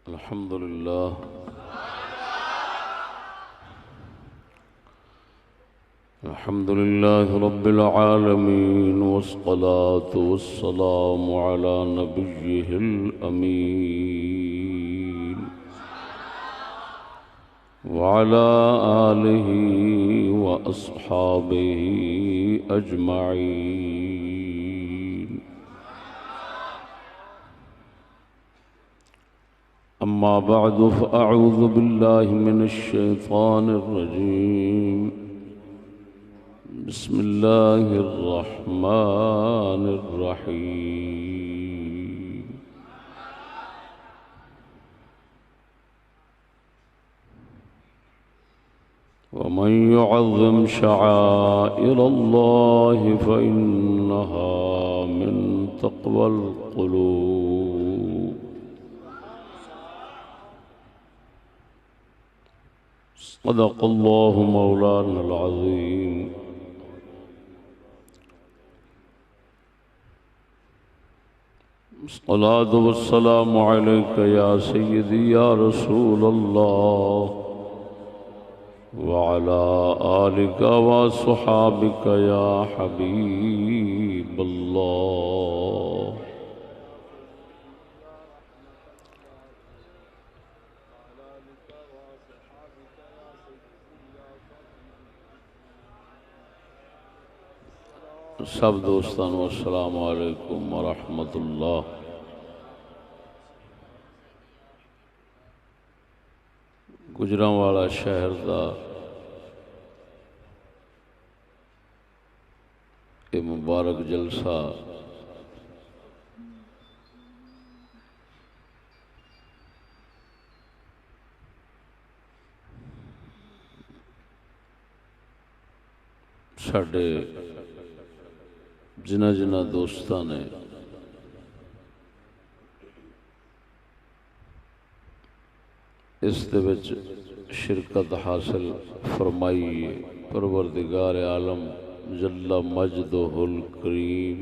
अल्हम्दुलिल्लाह अल्हम्दुलिल्लाहि रब्बिल आलमीन वस्सलातु वस्सलामु अला नबिय्यिहिल अमीन व अला आलिहि व अस्हाबिहि अजमईन। अम्मा बअदु फ़अऊज़ु बिल्लाहि मिनश शैतानिर रजीम। बिस्मिल्लाहिर रहमानिर रहीम। वमन युअज़्ज़िम शआइरल्लाहि फ़इन्नहा मिन तक़वल क़ुलूब। सदक़ल्लाहु मौलानल अज़ीम। अस्सलातु वस्सलामु अलैका या सय्यदी या रसूलल्लाह व अला आलिका व अस्हाबिका या हबीबल्लाह। सब दोस्तान अस्सलामु अलैकुम व रहमतुल्लाह। गुजरांवाला शहर का ये मुबारक जलसा साडे जिन्हां जिन्हां दोस्तां ने इस दे विच शिरकत हासिल फरमाई है। परवरदिगार आलम जल्ला मजदुहुल करीम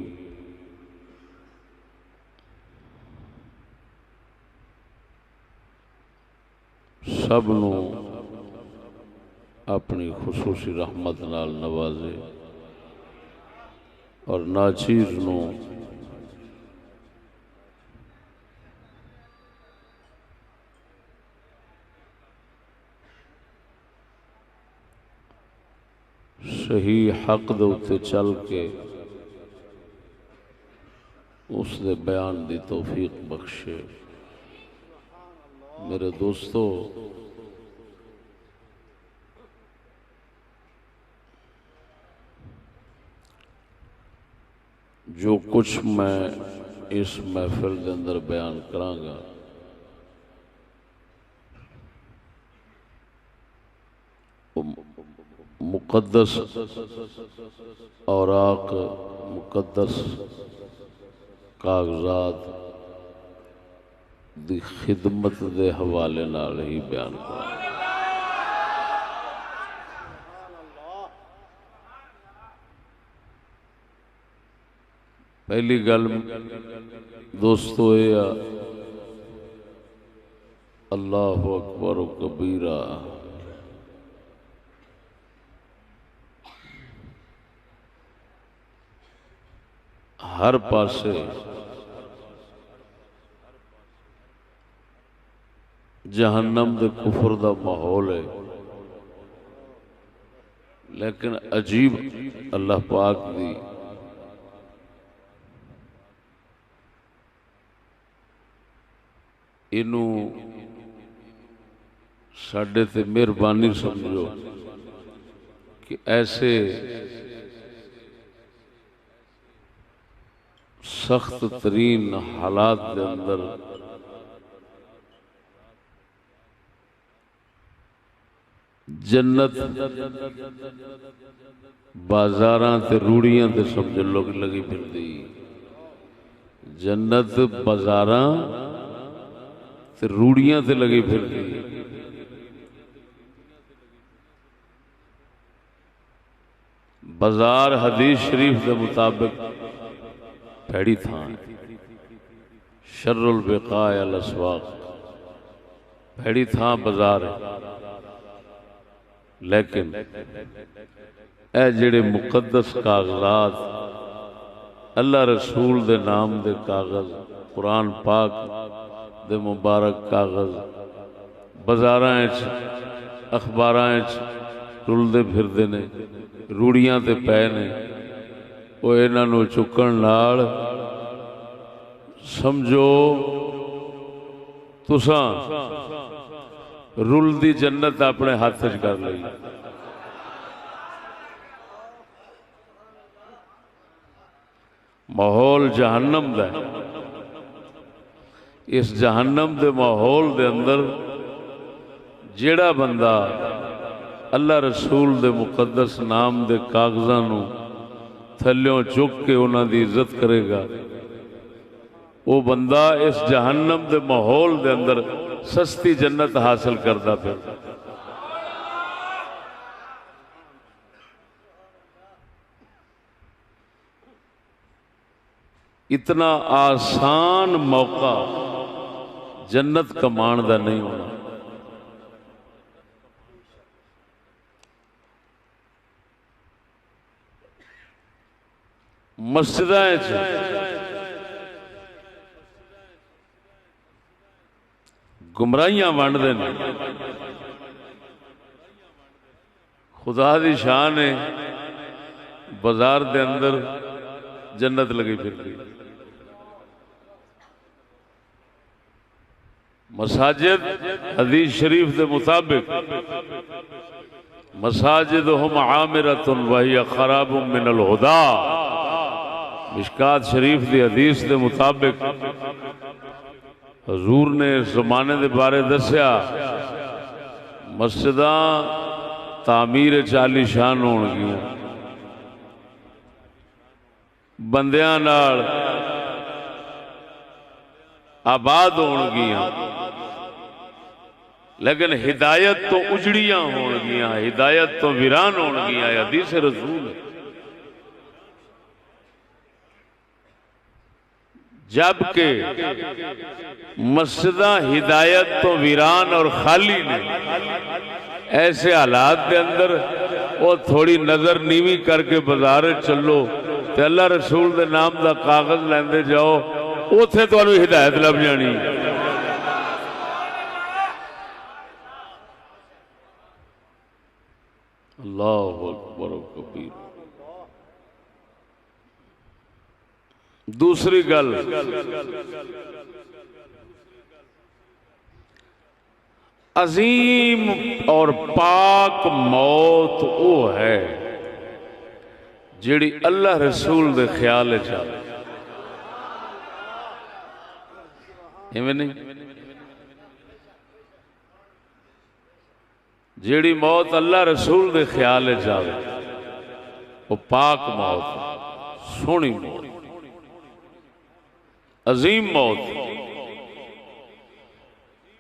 सब नू अपनी खुसूसी रहमत नाल नवाजे और नाचीर नू सही हक दे उत्ते चल के उस दे बयान दी तौफीक बख्शे। मेरे दोस्तों, जो कुछ मैं इस महफिल के अंदर बयान करांगा मुकद्दस औराक मुकद्दस कागजात दी खिदमत दे हवाले नाल ही बयान करांगा। पहली गल दोस्तों ये अल्लाहु अकबर कबीरा। हर पासे जहन्नम दे कुफर दा माहौल है, लेकिन अजीब अल्लाह पाक दी इनू साडे ते मेहरबानी समझो कि ऐसे सख्त तरीन हालात के अंदर जन्नत बाजारां ते रूड़ियां ते समझ लोग लगी फिरदी। जन्नत बाजारां ते रूड़ियां ते लगी फिरदी। बाजार हदीस शरीफ के मुताबिक भैड़ी थान शर्रुल बिकाए अल अस्वाक भैड़ी थां बाजार है, लेकिन ए जिहड़े मुकद्दस कागजात अल्लाह रसूल दे नाम दे कागज, कुरान पाक दे मुबारक कागज बाजारां अखबारां रुलदे फिरदे ने, रूड़ियां ते पै ने, वो इन्हां नूं चुकण नाल समझो तुसां रुलदी जन्नत अपने हाथ च कर लई। माहौल जहन्नम दा, इस जहन्नम दे माहौल दे अंदर जेड़ा बंदा अल्लाह रसूल दे मुकद्दस नाम दे कागजां नूं थल्यों चुक के उन्हां दी इज्जत करेगा, वो बंदा इस जहन्नम दे माहौल दे अंदर सस्ती जन्नत हासिल करता फिर। इतना आसान मौका जन्नत कमाण दा नहीं होना। मस्जिदां गुमराहियां वंडदे ने, खुदा दी शान है बाजार दे अंदर जन्नत लगी फिरती। मसाजिद हदीस शरीफ के मुताबिक मसाजिदुहुम आमिरतुन वहिय खराबुम मिनल हुदा, मिशकात शरीफ की हदीस के मुताबिक हजूर ने इस जमाने के बारे दसिया मस्जिदां तामीर चाली शान होणगियां, बंदियां नाल आबाद होणगियां, लेकिन हिदायत तो उजड़ियां होणगियां, हिदायत तो वीरान होणगियां। हदीस रसूल है। जबकि मस्जिदां हिदायत तो वीरान और खाली ने, ऐसे हालात के अंदर वो थोड़ी नजर नीवी करके बाजार चलो ते अल्लाह रसूल के नाम का कागज लेंदे जाओ, उथे तुहानू हिदायत लभ जानी। अल्लाहु अकबर कबीर। दूसरी गल, अजीम और पाक मौत वो है जिहड़ी अल्लाह रसूल दे ख्याल च आवे। इवें नहीं, जिहड़ी मौत अल्लाह रसूल दे ख्याल च आवे वो पाक मौत, सोहनी मौत, अजीम मौत।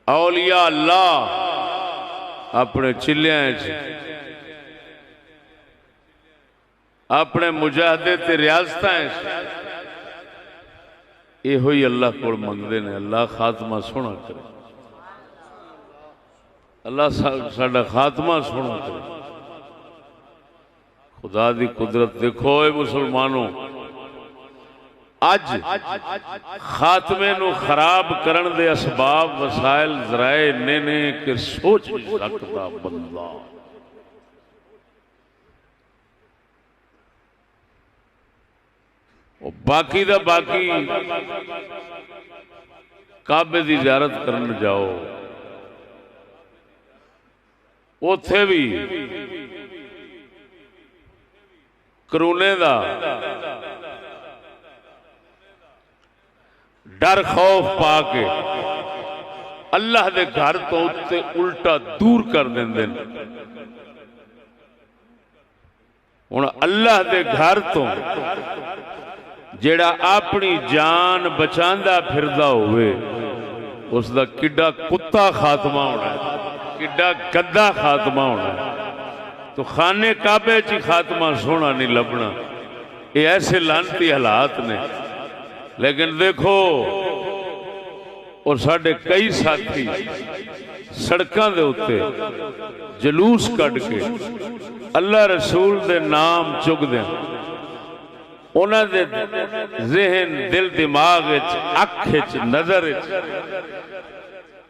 औलिया अल्लाह अपने चिल्लियां अपने मुजाहदे ते रियासतां इहो ही अल्लाह को मंगते हैं। अल्लाह खात्मा सोहना करे, अल्लाह साडा खात्मा सोहना करे। खुदा दी कुदरत देखो ए मुसलमानों, अज खात्मे नू खराब करन दे असबाब वसाइल जराए इन्ने ने कि सोच नहीं सकता बंदा। बाकी दा बाकी काबे की ज़ियारत करन जाओ, उथे भी करूने दा डर खौफ पा के अल्लाह दे घर तो उत्ते उल्टा दूर कर देंदे। हुण अल्लाह दे घर तो जेड़ा अपनी जान बचांदा फिरदा होवे उसका किड्डा कुत्ता खात्मा होना है, किड्डा गद्दा खात्मा होना है। तो खाने काबे च खात्मा सोहना नहीं लभना। ये ऐसे लानती हालात ने। लेकिन देखो और साढ़े कई साथी सड़कों के उत्ते जलूस कढ़ के अल्लाह रसूल दे नाम चुकदे उन्होंने ज़हन दिल दिमाग अख नज़र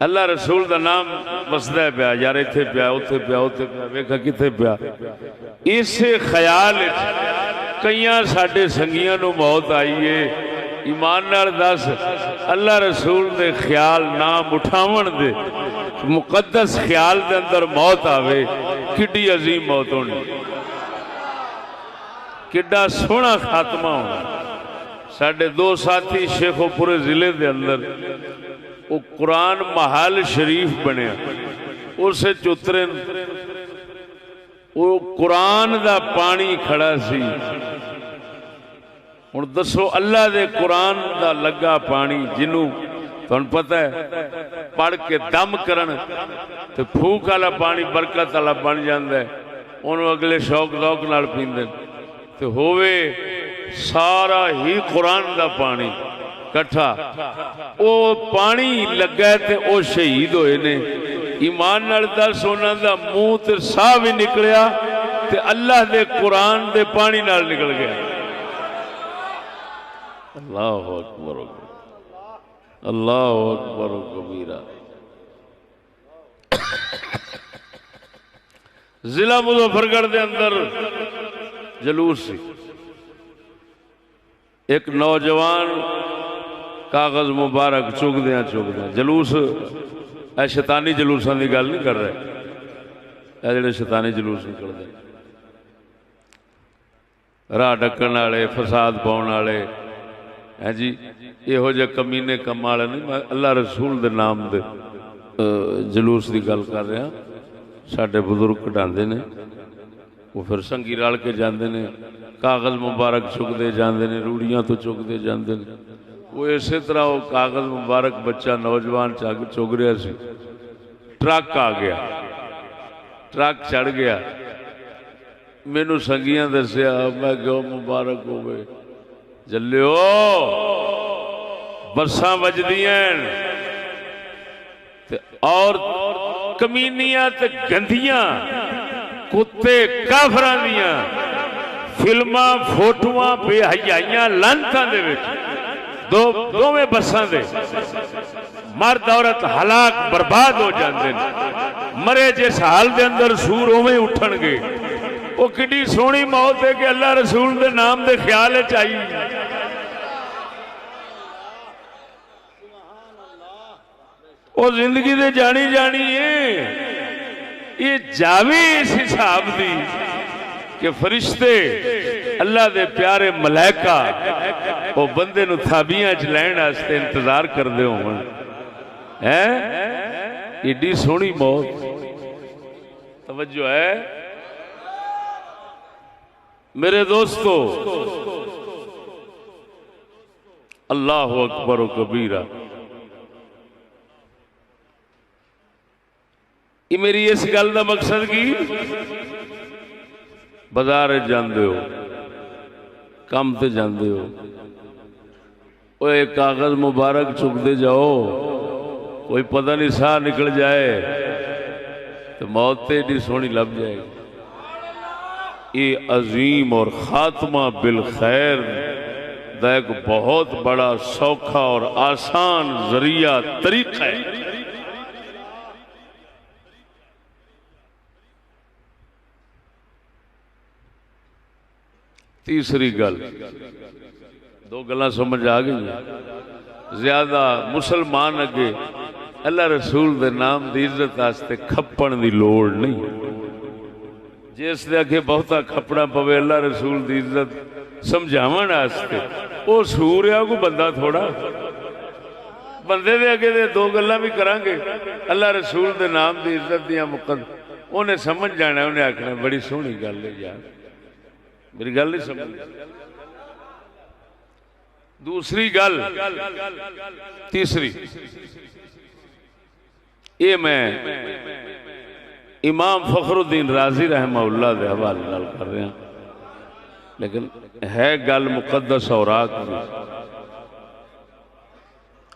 अल्लाह रसूल का नाम वसदा है पिया यार इत्थे पिया उत्थे पिया उत्थे पिया वेखा कित्थे पिया इसे ख्याल कई साडे संगियां नूं मौत आई है ईमान नाल दस अल्लाह रसूल दे ख्याल नाम उठावन दे मुकद्दस ख्याल दे अंदर मौत आवे किड्डी अजीम मौत होनी किड्डा सोहना खात्मा होना साडे दो साथी शेखोपुरे जिले दे अंदर वो कुरान महल शरीफ बनया उस उतरे वो कुरान दा पानी खड़ा सी हुण दसो अल्लाह दे कुरान दा लगा पानी जिन्हों तुहानू पता है पढ़ के दम करन ते फूक वाला पानी बरकत वाला बन जाता है उन्होंने अगले शौक शौक नाल पींदे ते होवे सारा ही कुरान दा पानी कट्ठा वो पानी लगा ते वो शहीद होए ने ईमान नाल दस उन्हां दा मुंह ते साह भी निकलिया ते अल्लाह दे कुरान दे पानी नाल निकल गया अल्लाहु अकबर अल्लाहु अकबर कबीरा जिला मुजफ्फरगढ़ के अंदर जलूस सी एक नौजवान कागज मुबारक चुकद्या जलूस शैतानी जलूसा की गल नहीं कर रहे जेडे शैतानी जलूस निकलते राह डकन वाले फसाद पाने वाले है जी इहो जे कमीने कम वाले नहीं मैं अल्लाह रसूल दे नाम दे जलूस की गल कर रहा साडे बुजुर्ग कढ़ाते ने वो फिर संगी रल के जाते ने कागज मुबारक चुकते जाते हैं रूड़ियां तो चुकते जाते हैं वो इस तरह वो कागज मुबारक बच्चा नौजवान चुग रहा सी ट्रक आ गया ट्रक चढ़ गया मैनू संगियां दसिया मैं क्यों मुबारक हो गए जल्लियो बसा वजदियां और कमीनियां ते गंदियां कुत्ते काफरां दियां फिल्मां फोटोआं बेहयाइयां लानतां दे विच दोवें बसां दे मर्द औरत हलाक बर्बाद हो जाते हैं मरे जिस हाल दे अंदर सूर उवें उठणगे वो किड्डी सोहनी मौत है कि अल्लाह रसूल दे नाम दे ख्याल च आई वो जिंदगी दे जानी जानी है ये जावे इस हिसाब दी कि फरिश्ते अल्लाह दे प्यारे मलाइका वो बंदे नू थाबियां च लैण वास्ते इंतजार करदे होण हैं एडी सोहनी मौत तवज्जो है मेरे दोस्तों अल्लाह अकबर कबीरा ये मेरी इस गल का मकसद की बाजार जाते हो काम ते जाते हो वो एक कागज मुबारक चुकते जाओ कोई पता नहीं साह निकल जाए तो मौत तो एडी सोहनी लभ जाएगी ये अजीम और खात्मा बिल खैर दा एक बहुत बड़ा सौखा और आसान जरिया तरीका है तीसरी गल दो गल्लां समझ आ गई ज्यादा मुसलमान अगे अल्लाह रसूल दे नाम की इज्जत वास्ते खप्पण की लोड़ नहीं जिस दे अगे बहुता खपना पवे अल्लाह रसूल की इज्जत समझावन वास्ते वो सूर आ कोई बंदा थोड़ा बंदे दे अगे दे दो गल्लां भी करांगे अल्लाह रसूल दे नाम की इज्जत दियां मुकद उन्हें समझ जाना उन्हें आखना बड़ी सोहनी गल है यार मेरी गल नहीं समझ दूसरी गल तीसरी ये मैं इमाम फखरुद्दीन राजी रहमहुल्लाह के हवाले नाल कर रहा लेकिन है गल मुकद्दस औराक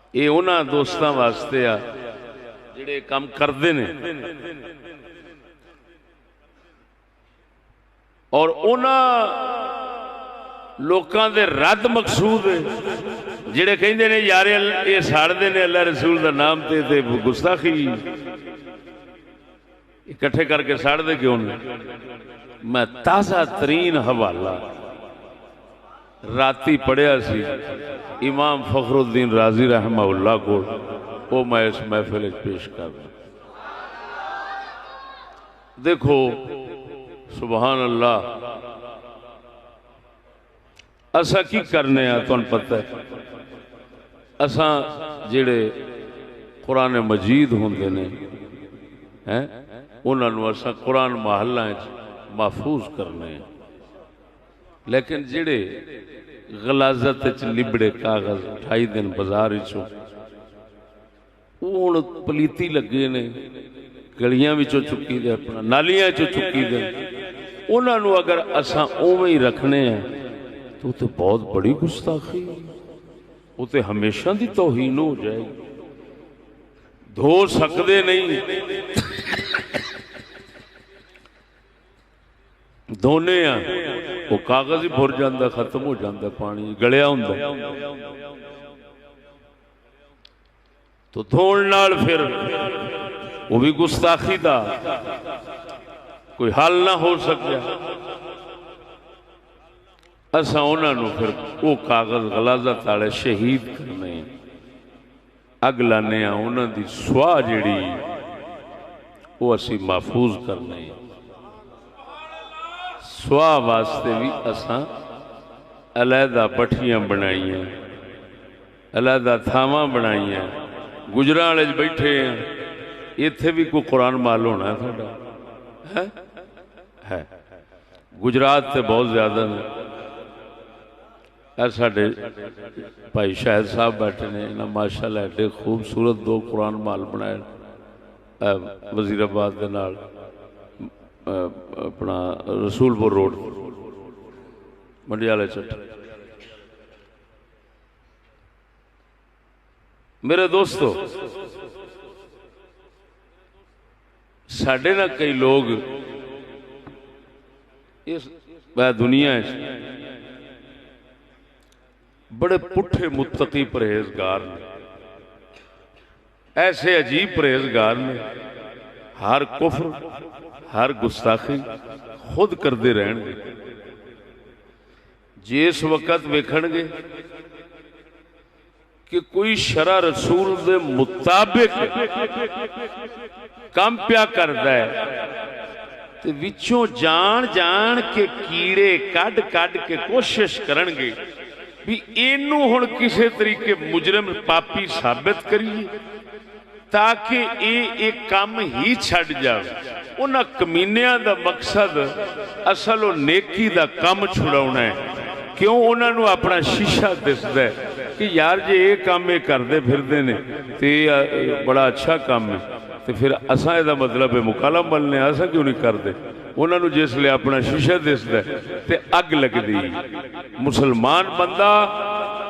की ये उन्हां दोस्तां वास्ते आ जिहड़े काम करते ने और उन्हां लोकां दे रद्द मकसूद जिहड़े कहिंदे ने यार ये साड़दे ने अल्लाह रसूल दा नाम ते गुस्ताखी इकट्ठे करके साड़दे क्यों ने। मैं ताज़ा तरीन हवाला राती पढ़िया सी इमाम फखरुद्दीन राजी रहमहुल्लाह को, वो मैं इस महफिल पेश कर रहा। देखो सुभान अल्लाह, असा की करने तुहानू पता है, असा जिहड़े कुरान मजीद होंदे ने हैं उन्होंने असा कुरान महल्ला महफूज करने, लेकिन जिहड़े गलाजत लिबड़े कागज उठाई दिन बाजार चो हुण पलीती लगे ने, गलियां विचों चुकी दे, अपना नालियां चो चुकी दे, उन्होंने अगर असा उवें ही रखने हैं तो बहुत बड़ी गुस्ताखी, वो तो हमेशा की तौहीन हो जाएगी। धो सकते नहीं, धोने वो कागज ही भुर जाता, खत्म हो जाता, पानी गलिया होंदा, तो धोण नाल फिर वो भी गुस्ताखी दा कोई हल ना हो सकिया। असा उन्होंने फिर वो कागज गलाजत वाले शहीद करने, अग लाने, उन्होंने सुआह जिहड़ी वो असी महफूज करने। सुआह वास्ते भी असा अलहदा पट्ठियां बनाई, अलहदा थावां बनाई, गुजरां वाले बैठे हैं, इत्थे भी कोई कुरान माल होना है साडा है। गुजरात से बहुत ज्यादा ने, साढ़े भाई शाहिद साहब बैठे ने, इन्हें माशाअल्लाह एडे खूबसूरत दो कुरान माल बनाए वजीराबाद के नाल अपना रसूलपुर रोड मंडियाले चट्ट। मेरे दोस्तों, साढ़े ना कई लोग इस दुनिया बड़े पुठे मुत्तकी परहेजगार ने, ऐसे अजीब परहेजगार ने, हर कुफ्र हर गुस्ताखी खुद करते रहेंगे। जिस वक्त वेखणगे कि कोई शरा रसूल दे मुताबिक काम पिया करता है, तो विचों जान जान के कीड़े कढ़ कढ़ के कोशिश करनगे भी इनू हुण किसी तरीके मुजरम पापी साबित करिए, ताकि ये काम ही छड़ जाए। उन्हां कमीनियां दा मकसद असल नेकी दा काम छुड़ाउणा है। क्यों? उन्होंने अपना शीशा दिसदा है कि यार जे ये काम ये करते फिरते ने तो बड़ा अच्छा काम है, तो फिर असा इहदा मतलब है मुकाला मलने, असा क्यों नहीं करते? उन्होंने जिसले अपना शीशा दिसदा है तो अग लगती। मुसलमान बंदा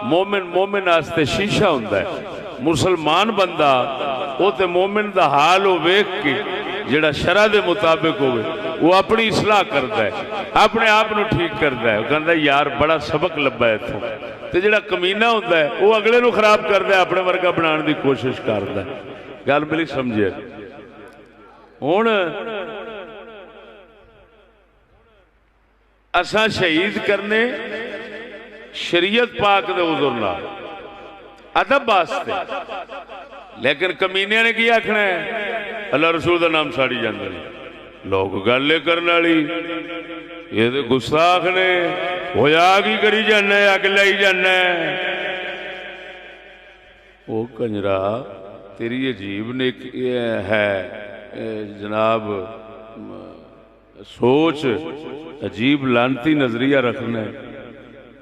मोमिन मोमिन वास्ते शीशा हुंदा है। मुसलमान बंदा वो तो मोमिन दा हाल हो वेख के जिहड़ा शरा दे मुताबिक होवे वो अपनी इसलाह करता है, अपने आप को ठीक करता है। कहता यार बड़ा सबक लब्भा है इत्थों। तो जिहड़ा कमीना होंदा है वो अगले नूं खराब करता है, अपने वर्गा बनाने की कोशिश करता है। गल मेरी समझे? हुण असां शहीद करने शरीयत पाक दे उज़ुर नाल अदब वास्ते, लेकिन कमीनिया ने की आखना है? अल्लाह रसूल का नाम साड़ी जाते हैं लोग, गल करने वाली ये तो गुस्ताख ने, होया की करी जाना, अग लाई जाना। वो कंजरा तेरी अजीब ने है जनाब सोच, अजीब लानती नजरिया रखना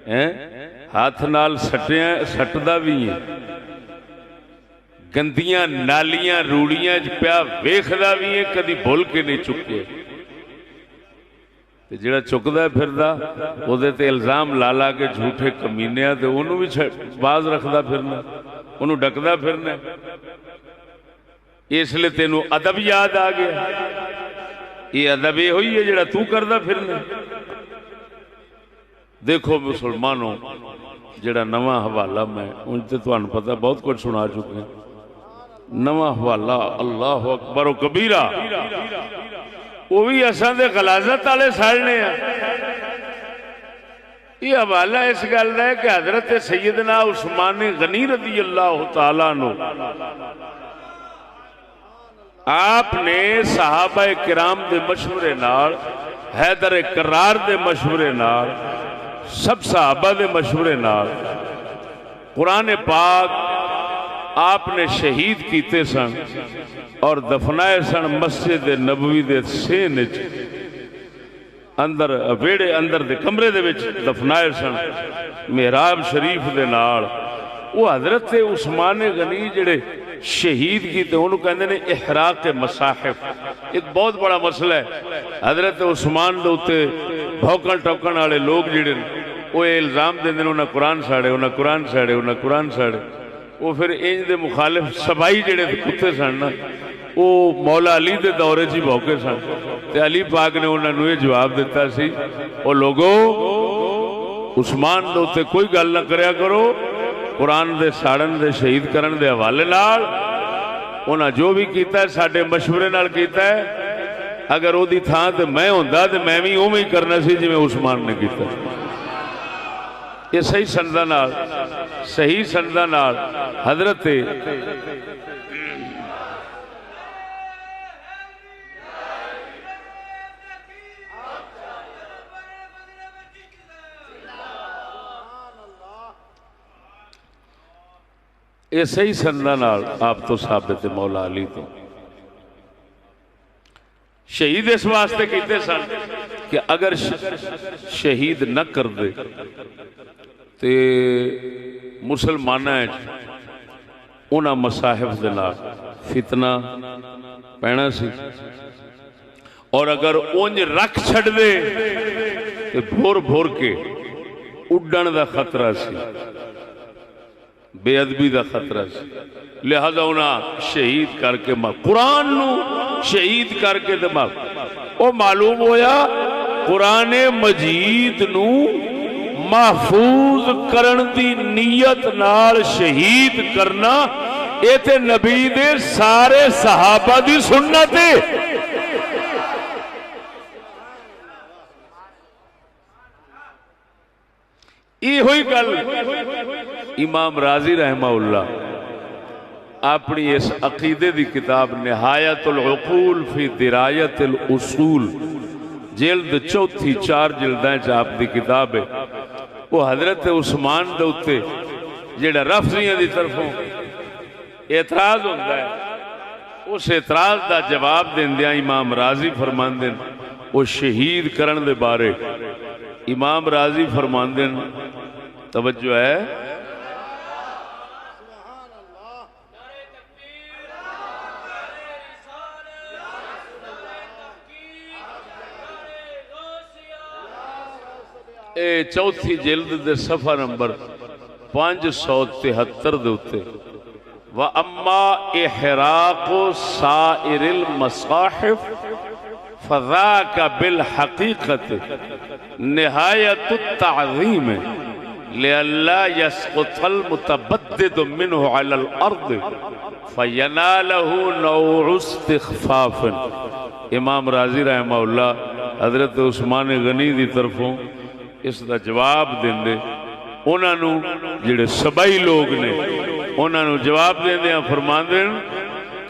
है। हाथ नाल सटिया सटदा भी है, गंदियां नालियां रूड़ियां पिया वेखदा भी है, कदी भुल के नहीं चुके। ते जिहड़ा चुकदा फिरदा ओदे ते इल्जाम ला ला के झूठे कमीनिया ते ओनू भी बाज रखदा फिरना। उन्होंने डकदा फिरना, इसलिए तेनों अदब याद आ गया। ये अदब ये ही है जिहड़ा तू करदा फिरना। देखो मुसलमानों, जिहड़ा नवा हवाला मैं उन ते तुहानू पता बहुत कुछ सुना चुके, नवा हवाला अल्लाह अकबर व कबीरा, वो भी असां दे गलाजत वाले साड़ने आ। ये हवाला इस गल का है कि हजरत सैयदना उस्मान गनी रज़ी अल्लाह तआला अन्हु आपने सहाबा किराम दे मशवरे नाल, हैदर करार दे मशवरे नाल, सब सहाबा दे मशवरे नाल कुरान पाक आपने शहीद किए सन और दफनाए सन मस्जिद नबवी दे सेन अंदर, वेड़े अंदर दे कमरे दे विच दफनाए सन मेहराब शरीफ दे नाल। वो हजरत उस्मान गनी जिहड़े शहीद किए उन्होंने कहते हैं इहराक मसाहिफ। एक बहुत बड़ा मसला है। हजरत उस्मान दे उत्ते भौकन टोकन वाले लोग जिहड़े वो इल्जाम देंदे उन्हें कुरान साड़े, उन्हें कुरान साड़े, उन्हें कुरान साड़े। वो फिर इंज दे मुखालिफ सबाई जिहड़े कुत्ते सन ना, वो मौला अली दे दौरे च ही भौके सन। ते अली पाक ने उन्होंने ये जवाब दिता सी, ओ लोगो उस्मान दे उत्ते कोई गल ना करया करो, कुरान दे साड़न दे शहीद करन दे हवाले नाल उन्हें जो भी किया साडे मशवरे नाल कीता है। अगर ओदी थां ते मैं हुंदा ते मैं भी उवें ही करना सी जिवें उस्मान ने कीता। ये सही संदा नाल, सही संदा नाल हजरत ये सही संदा नाल आप तो साबित मौला अली तो शहीद इस वास्ते किए सन कि अगर शहीद न कर दे तो मुसलमाना उन्होंने मसाहिफ दे नाल फितना पैना सी, और अगर उंज रख छड़ दे तो भोर भोर के उड़न का खतरा सी, बेअदबी का खतरा सी। लिहाजा उन्हें शहीद करके कुरान नू शहीद करके वो मालूम होया कुरान मजीद नू महफूज करन दी नीयत नाल शहीद करना ये ते नबी दे सारे सहाबा दी सुन्नत है। यही गल इमाम राजी रहमाउल्लाह अपनी इस अकीदे दी किताब निहायतुल उकूल फी दिरायतिल उसूल जिल्द चौथी 4 जिल्दां च आप दी किताब है। वो हजरत उस्मान दे उत्ते जिहड़ा रफजियां दी तरफों एतराज होंदा है, उस एतराज का जवाब देंदियां इमाम राजी फरमांदे वो शहीद करन दे बारे। इमाम राजी फरमांदे तवज्जो है, ए चौथी जिल्द दे सफा नंबर 573 दे उत्ते व अम्मा इहराक़ु साइरिल मसाहिफ फज़ाका बिल हकीकत निहायतुत ताज़ीम लिअल्ला यस्क़ुतल मुतबद्दिदु मिन्हु अलल अर्द फयनालहु नौउ इस्तिख़फ़ाफ़। इमाम राजी रहमहुल्लाह हजरत उस्मान गनी दी तरफों इसका जवाब देंदे उन्होंने जिहड़े सबाई लोग ने उन्होंने जवाब देंदे फरमांदे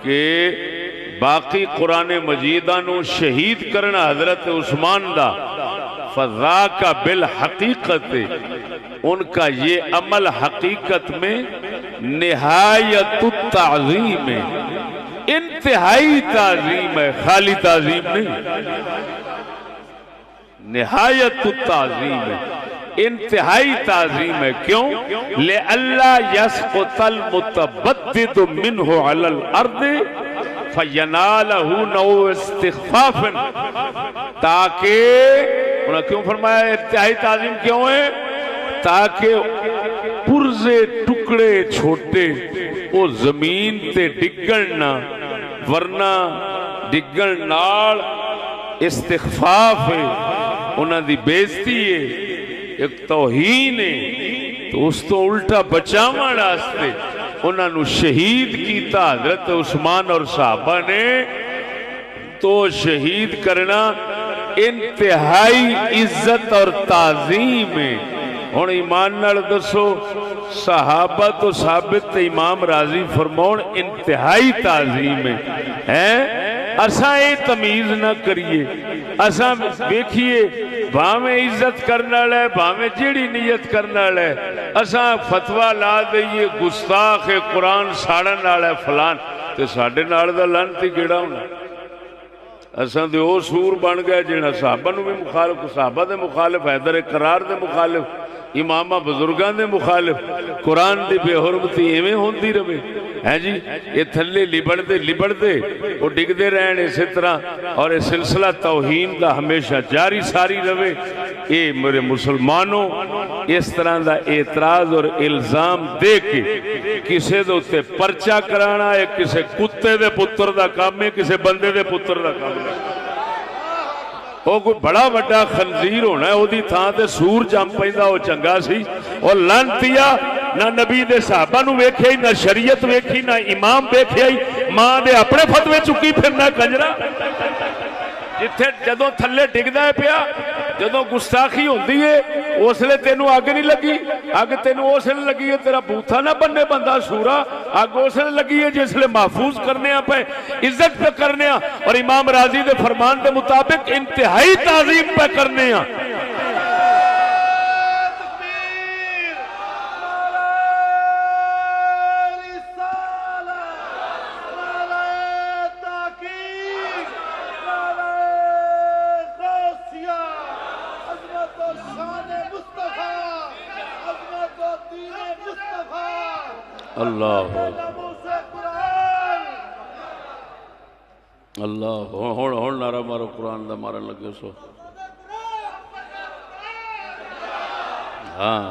कि बाकी कुरान मजीदा नू शहीद करना हजरत उस्मान दा फज़ाका बिल हकीकत उनका ये अमल हकीकत में निहायतुत ताज़ीम है, इंतहाई ताज़ीम है, खाली ताज़ीम नहीं, निहायतुत ताज़ीम है, इंतहाई ताज़ीम है। क्यों? ले अल्लाह यस्क़ुतल मुतबद्दिदु मिन्हु अलल अर्द फयनालहु नौउ इस्तिग़फ़ाफ़। ताकि उन्होंने क्यों फरमाया इंतहाई ताज़ीम क्यों है? ताकि पुर पुरजे टुकड़े छोटे वो जमीन ते डिगण ना, वरना डिगण नाल इस्तिगफाफ है, उन्हां दी बेइज्जती है, एक तौहीन है। तो उस तो उल्टा बचावन वास्ते उन्होंने शहीद किया हजरत उस्मान और साहबा ने। तो शहीद करना इंतहाई इज्जत और ताजीम है। हुण ईमान नाल दसो, सहाबा तो साबित इमाम राजी फरमाउण इंतहाई ताजीम है। असा ये तमीज ना करिए, असा देखिए भावें इज्जत करने वाला है, भावें जेड़ी नीयत करने वाला है, असा फतवा ला दईए गुस्ताख कुरान साड़न वाला है फलान, तो साडे नाल दा लानती केड़ा होना। असा तो वो सूर बन गया जिहड़ा साहबा नूं भी मुखालिफ, साहबा दे मुखालिफ, हैदर करार दे मुखालिफ, इमामा बुजुर्गों के मुखालिफ, कुरान की बेहुरमती इवें होती रहे है जी। ये थले लिबड़ते वो डिगते रहन इसी तरह, और यह सिलसिला तौहीन का हमेशा जारी सारी रहे। ये मेरे मुसलमानों इस तरह का एतराज और इल्जाम दे के किसी के उत्ते परचा कराना है किसी कुत्ते के पुत्र का काम है, किसी बंदे के पुत्र का काम है। वो कोई बड़ा वड्डा खंजीर होना है, ओदी थां ते सूर जम पैंदा वो चंगा सी। और लानतिया ना नबी दे साहबा नूं वेखिया, ना शरीयत वेखी, ना इमाम वेखिया, मां दे अपने फतवे चुकी फिरना कंजरा। जिथे जदों थले डिगदा है पिया, जदों गुस्ताखी होती है उसले तेनू अग नहीं लगी, अग तेनू उसले लगी है तेरा बूथा ना बनने बंदा सूरा, अग उसले लगी है जिसले महफूज करने पे, इज्जत पे करने, और इमाम राजी के फरमान के मुताबिक इंतहाई ताजीम पे करने। अल्लाह अल्लाह हुण नारा मारो कुरान दा मारन लगे सो। हाँ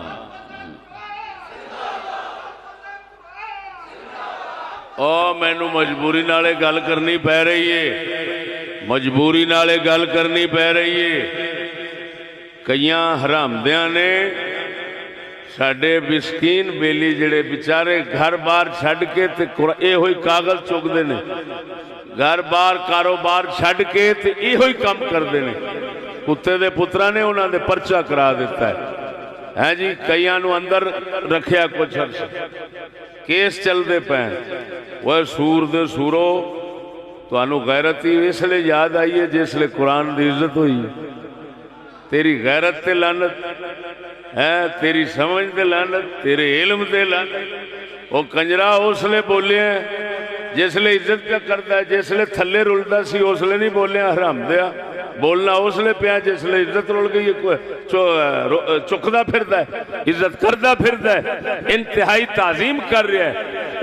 ओ मैनू मजबूरी नाले गल करनी पै रही है, मजबूरी नाले गल करनी पै रही है। कईयां हरामदियां ने साडे मिसकीन बेली जिहड़े बेचारे घर बार छड्ड के ते इहो ही कागज चुकते हैं, घर बार कारोबार छड्ड के ते इहो ही काम करते हैं। कुत्ते दे पुत्रा ने उन्होंने परचा करा दिता है जी। कईयां नूं अंदर रखिया कुछ अर्सा, केस चलते पे। वह सूर दे सूरो, तुहानू गैरत ही इसलिए याद आई है जिसले कुरान की इज्जत हुई। तेरी गैरत ते लानत है, तेरी समझ ते लानत, तेरे इल्म ते लानत। वो कंजरा उसले बोलिया जिसले इज्जत क्या करता है, जिसले थले रुलता सी उसले नहीं बोलिया हरामदिया। बोलना उसले पिया जिसले इज्जत रुल गई, चुकदा फिरदा है, इज्जत करदा फिरदा है, इंतहाई ताजीम कर रहा है।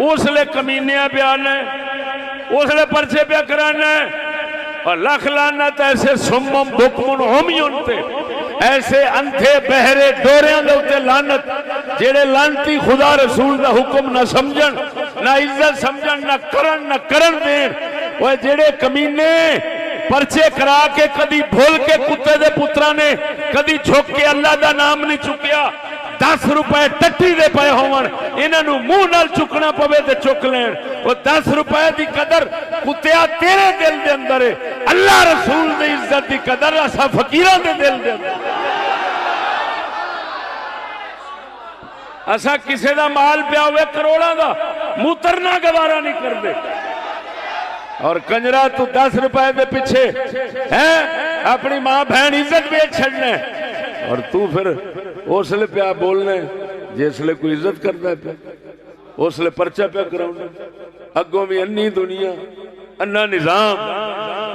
उसले कमीनिया बयान है, उसले परचे पे कराना है। और लख लानत ऐसे सुम्मम बुकमुन हुमयुन ते, ऐसे अंधे बहरे डोरियां दे उत्ते लानत जेड़े लानती खुदा रसूल दा हुक्म ना समझन, ना इज्जत समझन, ना करन देन। वो जेड़े कमीने परचे करा के कदी भूल के कुत्ते दे पुत्रा ने कदी झुक के अल्लाह दा नाम नहीं चुकिया, 10 रुपए टट्टी दे पे होवन, इन्हों मुंह नाल चुकना पवे ते चुक लेन। वो 10 रुपए की कदर कुत्तिया तेरे दिल दे अंदर है, अल्लाह रसूल दी इज्जत की कदर असा फकीरां दे दिल दे अंदर। असा किसी का माल पिया हुए करोड़ों का मूतरना गवारा नहीं करते, और कंजरा तू 10 रुपए के पीछे है अपनी मां बहन इज्जत बेच छड़ना, और तू फिर उसले प्या बोलने जिसले कोई इज्जत करता पे, उसले परचा प्या कराउना। अगों भी अन्नी दुनिया, अन्ना निजाम,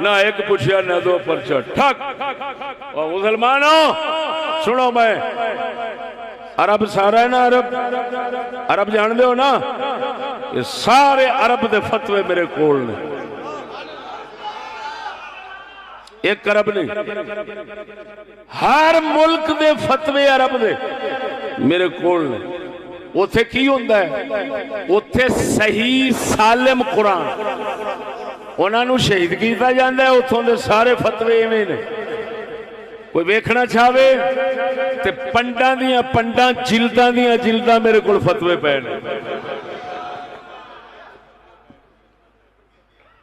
ना एक पूछया ना दो परचा ठक। और मुसलमानों सुनो, मैं अरब सारा है ना, अरब जानते हो ना, ये सारे अरब दे फतवे मेरे कोल ने। एक अरब नहीं, हर मुल्क दे फतवे अरब दे मेरे कोल ने। उत्थे की हुंदा है? उत्थे सही सालिम कुरान उन्होंने शहीद किया जाता है। उत्थों के सारे फतवे इवें ने। कोई वेखना चाहे तो पंडा दियां पंडा जिल्दां दियां जिल्दां मेरे को फतवे पे ने।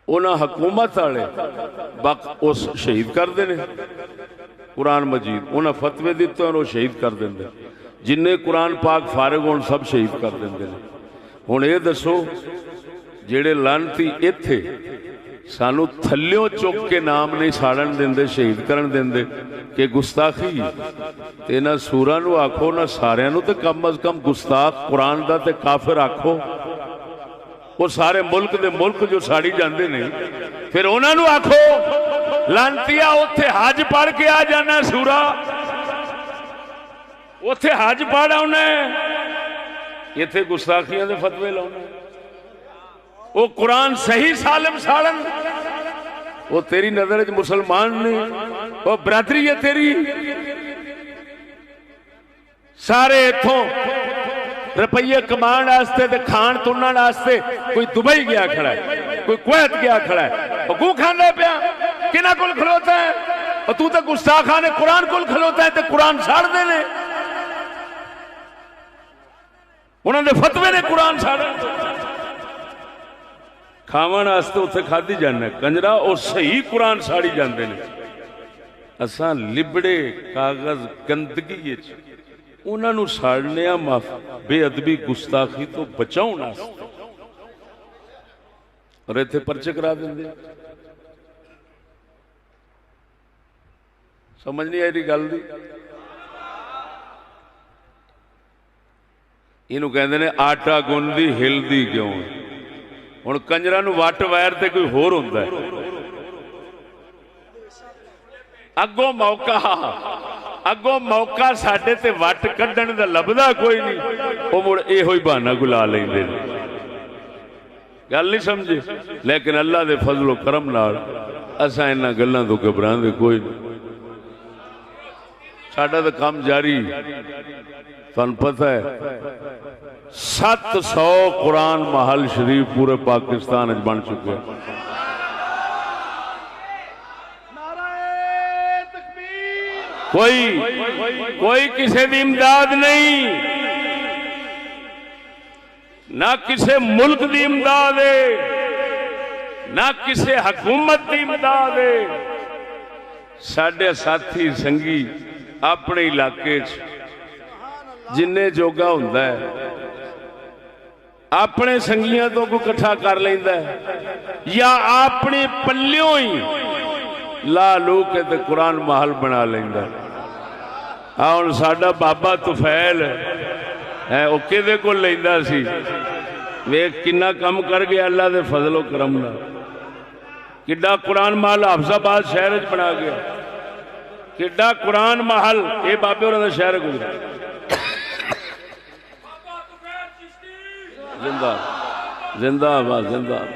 उन्हें हुकूमत वाले उस शहीद करते हैं कुरान मजीद। उन्हें फतवे दिते और शहीद कर देंगे। जिन्हें कुरान पाक फारिग होण सब शहीद कर देंगे। हुण ये दसो जेड़े लानती इत्थे सानू थल्यों चुक के नाम नहीं साड़न देंदे, शहीद करन देंदे कि गुस्ताखी। ते इन्हां सूरां नूं आखो ना सारियां नूं ते कम अज कम गुस्ताख कुरान दा ते काफिर आखो। वो सारे मुल्क दे मुल्क जो साड़ी जाते हैं फिर उन्होंने आखो लांतिया उत्थे हज पढ़ के आ जाना सूरा, उत्थे हज पढ़ आना, इत्थे गुस्ताखियां दे फतवे लाने। वो कुरान सही सालम सालन वो तेरी नजर च मुसलमान ने, वो बरादरी है तेरी। सारे इथों रुपये कमान वास्ते ते खान तुनन वास्ते कोई दुबई गया खड़ा है, कोई कुवैत गया खड़ा है। गू खाने पिया किना कोल खलोता है और तू तो गुस्ताखा ने कुरान कोल खलोता है। तो कुरान साड़ दे ने, उन्होंने फतवे ने कुरान साड़ खावन वास्ते उत्थे खाधी जाने कंजरा और सही कुरान साड़ी जाते हैं। असां लिबड़े कागज गंदगी उन्होंने साड़ने माफ बेअदबी गुस्ताखी तो बचाओ और इत्थे परचे करा देंगे। समझ नहीं आई गल दी। इनू कहते ने आटा गुंदी हिलदी क्यों। हुण कंजरां नूं वट वैर ते कोई होर हुंदा है। अगों मौका साडे ते वट कड्ढण दा लभदा कोई नहीं, वो मुड़ इहो ही बहाना गुला लैंदे ने। गल नहीं समझे। लेकिन अल्लाह दे फजलो करम नाल असां इन्हां गल्लां तो घबरांदे कोई नहीं। साडा तो काम जारी। तुहानूं पता है 700 कुरान महल शरीफ पूरे पाकिस्तान बन चुके हैं। कोई किसी की इमदाद नहीं, ना किसी मुल्क की इमदाद है, ना किसी हुकूमत की इमदाद है। साडे साथी संगी अपने इलाके जिन्ने जोगा हुंदा है अपने संगियां तो कोई इकट्ठा कर लेंदा है या अपने पल्लियों ही ला लू के ते कुरान महल बना लेंदा। हुण साडा बाबा तुफैल है वो किहदे कोल लैंदा सी। वेख किन्ना कम कर गया अल्लाह दे फजलो करम नाल। किड्डा कुरान महल हाफजाबाद शहर च बना गया। किड्डा कुरान महल ये बाबे होरां दा शहर गुजरा। जिंदा जिंदाबाद जिंदाबाद।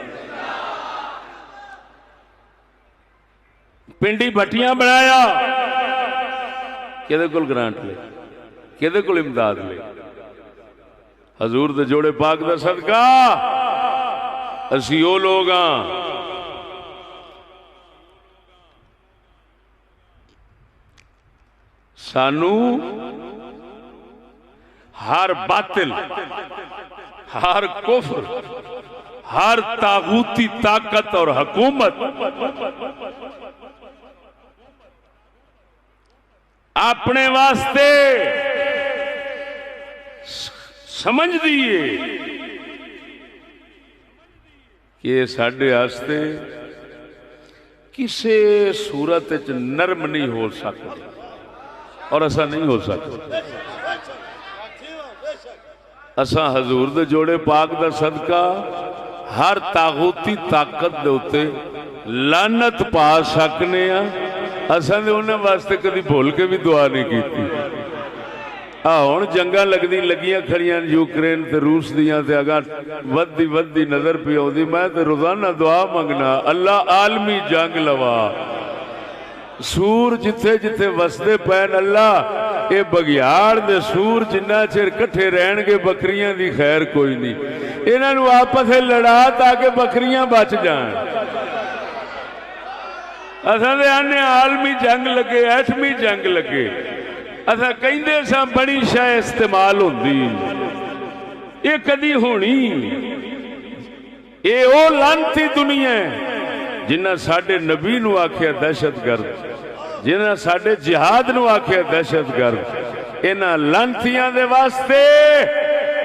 पिंडी भट्टियां बनाया किहदे कोल ग्रांट ले, किहदे कोल इमदाद ले। हजूर दे जोड़े पाक दा सदका असी ओ लोग हां सानू हर बातिल, हर कुफ्र, हर तागूती ताकत और हुकूमत अपने वास्ते समझ दिए कि साढ़े वास्ते किसी सूरत च नरम नहीं हो सकता और ऐसा नहीं हो सकता। असा हजूर दे जोड़े पाक दा सदका हर तागूती ताकत दे उत्ते लानत पा सकने आ। असा ने उन्हें वास्ते कभी भूल के भी दुआ नहीं की। हुण जंगा लगियां खड़ियां यूक्रेन ते रूस दियां ते अगा वधदी नजर पी आउंदी। मैं ते रोजाना दुआ मंगना अल्लाह आलमी जंग लवा। सूर जिथे जिथे वसदे पैन अल्लाह ये बगियाड़ दे सूर जिन्ना चिर कट्ठे रहणगे बकरियां दी खैर कोई नहीं। इन्हां नूं आपस में लड़ा ताकि बकरियां बच जान। असां दे आने आलमी जंग लगे, एटमी जंग लगे, असां कहिंदे सां बड़ी शय इस्तेमाल होंदी, ये कदी होनी। ये ओ लानती दुनिया है जिन्हां साडे नबी नूं आखिया दहशतगर्द, जिन्हां साडे जिहाद नूं आखिया दहशतगर्द। इन्हां लानतियां दे वास्ते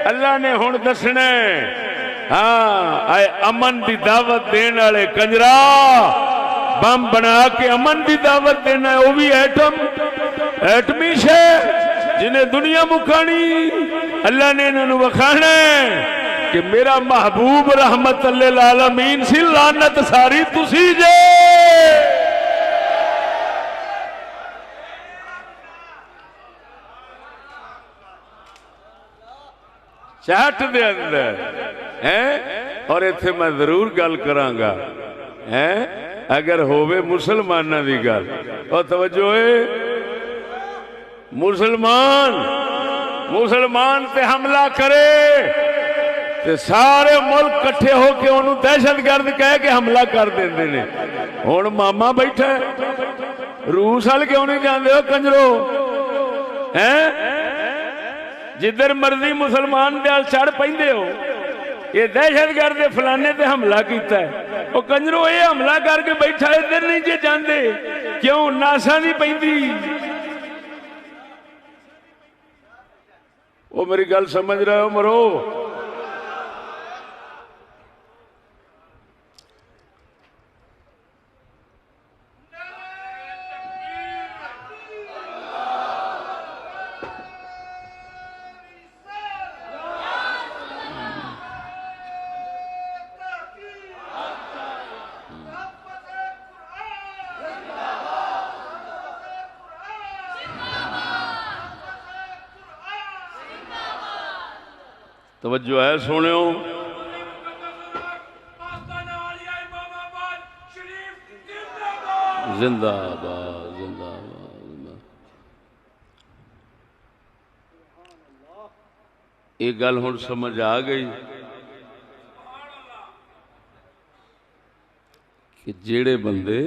अल्लाह ने हुण दसना हाँ आए अमन की दावत देने वाले कंजरा बम बना के अमन की दावत देना है। वह भी एटमी शे जिन्हें दुनिया मुकानी। अल्लाह ने इन्होंने वखाना कि मेरा महबूब रहमत लिल आलमीन सी, लानत सारी तुसी जे। चाट दे अंदर है। और इत्थे मैं जरूर गल करांगा है, अगर होवे मुसलमाना की गल। और तवज्जो है, मुसलमान ते हमला करे ते सारे मुल्क कट्ठे होके उन्होंने दहशतगर्द कह के हमला कर देंदे ने। हुण मामा बैठा रूस वाल क्यों नहीं जाते हो कंजरो हैं? जिधर मर्जी मुसलमान दे चढ़ पैंदे हो, ये दहशतगर्द फलाने ते हमला किया है। वो कंजरो ये हमला करके बैठा इधर नहीं जे जाते क्यों? नासा नहीं पैंदी। वो मेरी गल समझ रहे हो मरो? तवज्जो है सुनियो। जिंदाबाद जिंदाबाद। ये गल हुण समझ आ गई कि जेड़े बंदे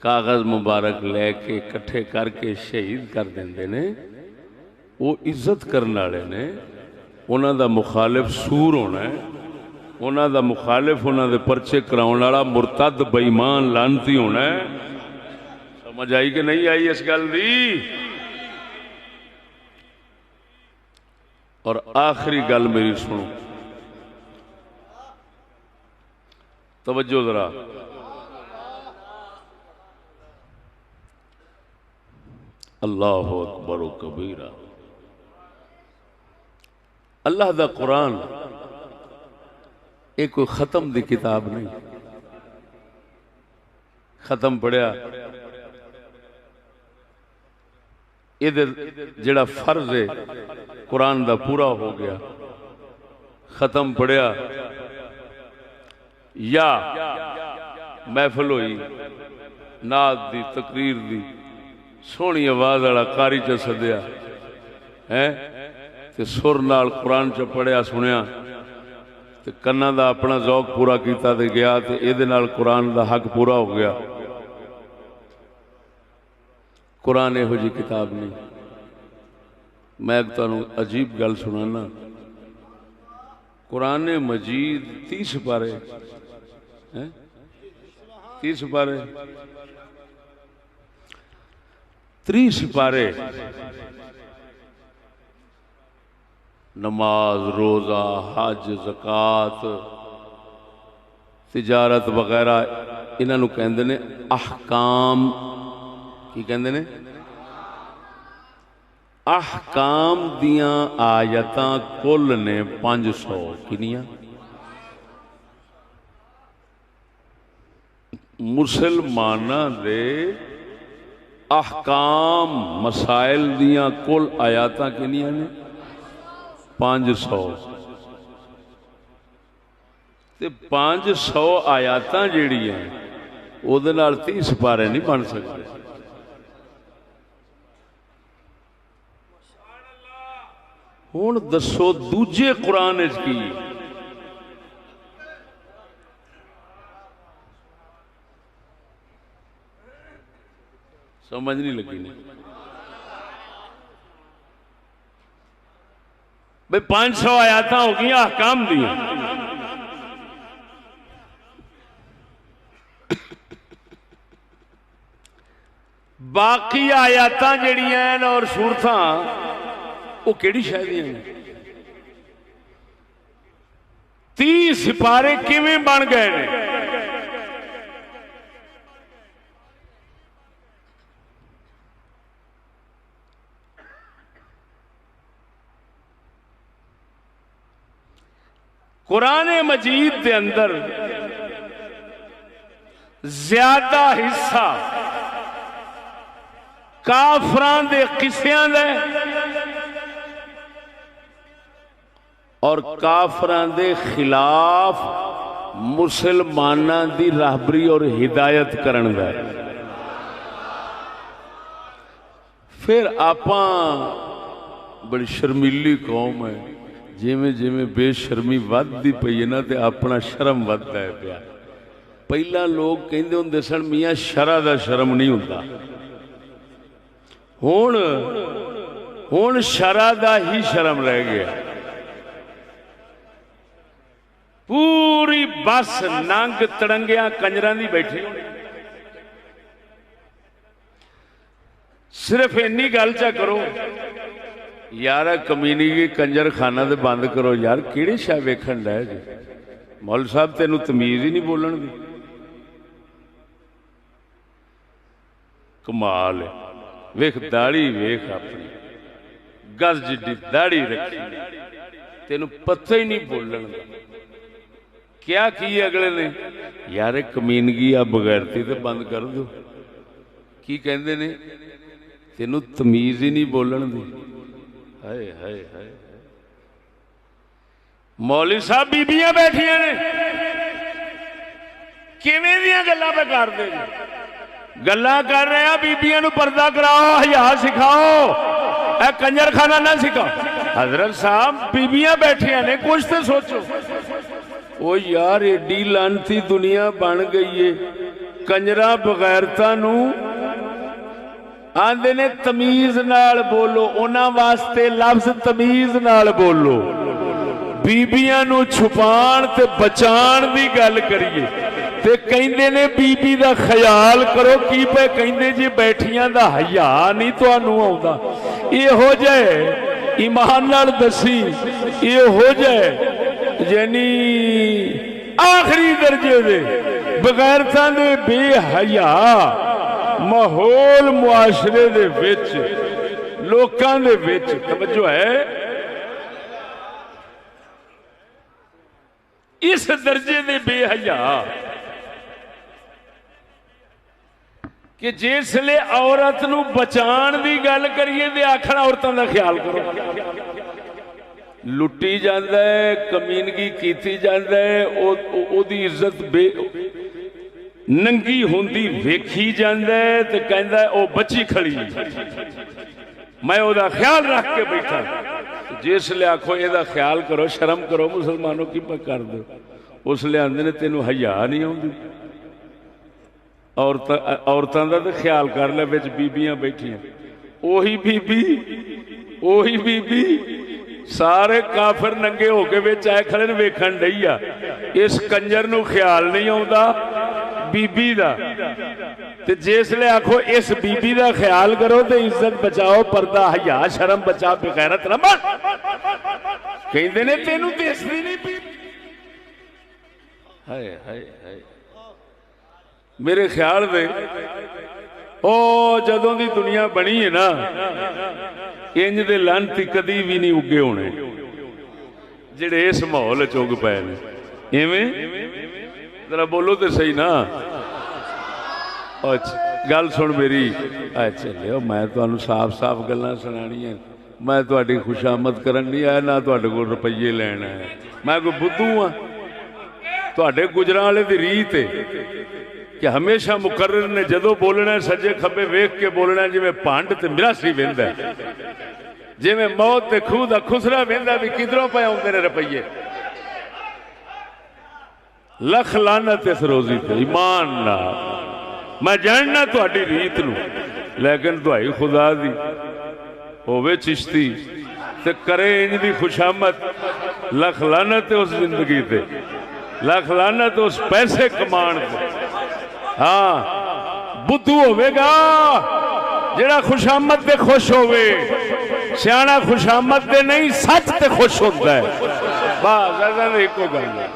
कागज मुबारक लैके इकट्ठे करके शहीद कर देंदे ने, वो इज्जत करने वाले ने। उन्हों का मुखालिफ सूर होना है, उन्हों का मुखालिफ उन्होंने परचे कराने वाला मुरतद बेईमान लानती होना है। समझ आई कि नहीं आई इस गल दी? और आखिरी गल मेरी सुनो, तवज्जो जरा। अल्लाह अकबर व कबीरा। अल्लाह दा कुरान एक कोई खत्म दी किताब नहीं। खत्म पढ़िया ये जेड़ा फर्ज है कुरान दा पूरा हो गया। खत्म पढ़िया या महफिल हुई नात दी तकरीर दी, सोहनी आवाज वाला कारी च सद्या है ते सुर नाल कुरान च पढ़िया सुनिया ते कन्ना दा अपना जौक पूरा किया ते गया ते इहदे नाल कुरान दा हक पूरा हो गया। कुरान इहो जी किताब नहीं। मैं तुहानू अजीब गल सुनाना, कुरान मजीद 30 पारे 30 पारे 30 पारे नमाज रोज़ा हज ज़कात तिजारत वगैरह इन्हों कहते ने अहकाम। की कहते ने? अहकाम दियां आयतां कुल ने 500। किनियां? मुसलमाना दे अहकाम मसाइल दियां कुल आयतां किनियां ने? 500। ते 500 आयतां जिहड़ियां उहदे नाल 30 पारे नहीं बन सकते। हुण दसो दूजे कुरान च की समझ नहीं लगी ने भाई 500 आयात हो गई अहकाम दी बाकी आयात जड़ियां और सूरत वो केड़ी शायद 30 सिपारे किवें बन गए ने कुरान मजीद के अंदर ज्यादा हिस्सा काफरां दे किस्सियां दे और काफरां दे खिलाफ मुसलमानां दी रहबरी और हिदायत करन दा। फिर आपां बड़ी शर्मीली कौम है, जिमें जिमें बेशर्मी वधदी पई है ना ते अपना शर्म वधदा है पिया। पहला लोग कहंदे हुंदे सन मियाँ शरा दा शर्म नहीं हुंदा, हुण शरा दा ही शर्म रह गया। पूरी बस नंग तड़ंगिया कंजरां दी बैठी, सिर्फ इन्नी गल चा करो यार कमीनी की कंजर खाना तो बंद करो यार, किहड़ी शा वेखण डे जी मौल साहब, तेनू तमीज ही नहीं बोलण दी। कमाल है, वेख दाढ़ी वेख अपनी गज जिड्डी दाढ़ी रखी, तेनू पता ही नहीं बोलण दा। क्या की अगले ने यार कमीनगी आ बगैरती तो बंद कर दो। की कहंदे ने तेनू तमीज ही नहीं बोलण दी। हाय हाय हाय, मौलवी साहब बीबियां बैठियां ने किवें दियां गल्लां पे करदे ने, गल्लां कर रहे हैं बीबियां नू पर्दा कराओ, हया सिखाओ, ए कंजर खाना ना सिखाओ। हजरत साहब बीबियां बैठियां ने, कुछ तो सोचो। ओ यार एडी लानती दुनिया बन गई है, कंजरा बगैरता नू आंदे ने तमीज नाल बोलो, उन्हां वास्ते लफ्ज तमीज नाल बोलो। बीबियां नू छुपाण ते बचाण दी गल करिए ते कहंदे ने बीबी दा ख्याल करो। की पे कहंदे जी बैठियां दा हया नहीं तुहानू आउंदा। इहो जे ईमान नाल दसी, इहो जे यानी आखिरी दर्जे दे बगैरतां दे बेहया माहौल मुआशरे दे विच लोकां दे विच तवज्जो है, इस दर्जे दे बेहया कि जिसले औरत नू बचाण दी गल करिए ते आखण औरतां दा ख्याल करो। लुटी जांदा है, कमीनगी कीती जांदा है, ओदी इज्जत नंगी होंदी वेखी जांदा है ते कहंदा है ओ बच्ची खड़ी मैं ओदा ख्याल रख के बैठा। जिसले आखो एदा ख्याल करो, शर्म करो मुसलमानों, की पर कर दो, उसले आंदे ने तेनू हया नहीं आउंदी। औरतां दा ते ख्याल कर ले, विच बीबियां बैठियां, ओही बीबी सारे काफिर नंगे होके विच आए खड़े वेखण डई आ। इस कंजर नू ख्याल नहीं आउंदा बीबी दा, ते जिसले आखो इस बीबी दा ख्याल करो तो इज्जत बचाओ, पर्दा हया शर्म बचा, बेगैरत ना बन। कहंदे ने तेनू दिसदी नहीं पई। हाय हाय हाय, मेरे ख्याल में ओ जदों दी दुनिया बनी है ना, इंज दे लानती कदी भी नहीं उगे होने जिहड़े इस माहौल च उग पए ने। इवें जरा बोलो तो सही ना। अच्छा गल सुन मेरी, अच्छा लियो मैं तुहानू साफ साफ गल्लां सुनाणियां, मैं तुहाडी खुशामद करन नहीं आया, ना तुहाडे कोल रुपये लैण आया। मैं कोई बुद्धू हाँ? तुहाडे गुजरां वाले दी रीत है कि हमेशा मुकर्रर ने जदों बोलना सज्जे खब्बे वेख के बोलना, जिवें भंड ते मिरासी वेंदा। जिवें मौत के खूह का खुसरा वेंदा भी किधरों पे आउंदे ने रुपये। लख लानत इस रोजी ते ईमान ना। मैं जानना तुहाडी रीत नूं, लेकिन दुआई खुदा दी होवे चिश्ती ते करे इंज दी खुशामद। लख लानत उस जिंदगी ते, लख लानत उस पैसे कमान ते। हाँ बुद्धू होवेगा जेड़ा खुशामद दे खुश होवे। सियाणा खुशामद दे नहीं सच ते खुश होता है। बस ऐसा एक गल है।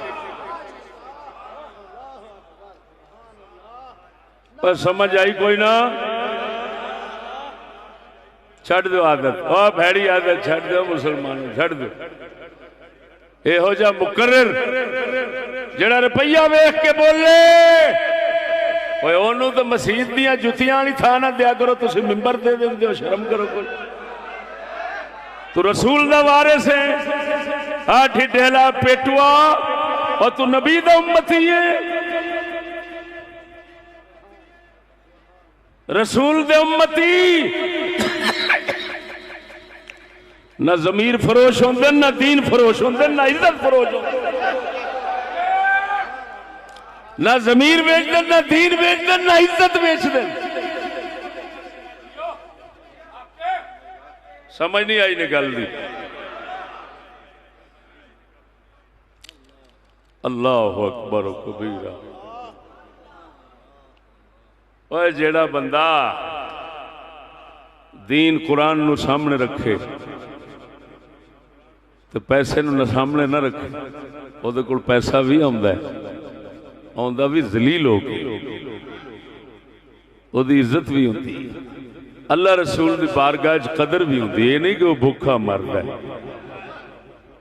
पर समझ आई कोई ना? छड़ दो आदत, और भैड़ी आदत छड़ दो मुसलमानों, छड़ दो। एहो जा मुकर्रर जेड़ा रुपया वेख के बोले, ओनू तो मसीत दियां जुतियां वाली थां ना दिया करो, तुसीं मिंबर दे देंदे हो, शर्म करो कोई। तू रसूल दा वारिस है, आ ढिढेला पेटुआ, और तू नबी दा उम्मती है। रसूल दे उम्मती ना जमीर फरोश होंदे, ना दीन फरोश होंदे, ना इज्जत फरोश होंदे। ना जमीर बेच दे, ना दीन बेच दे, ना इज्जत बेच दे। समझ नहीं आई ने गल दी। अल्लाहु अकबर कबीरा। ओए जेड़ा बंदा दीन कुरान नू सामने रखे तो पैसे नू सामने ना रखे, उहदे कोल पैसा भी आउंदा है, आउंदा भी जलील हो के, उहदी इज्जत भी होंदी है। अल्लाह रसूल दी बारगाह च कदर भी होंदी है, नहीं कि वह भूखा मरदा है।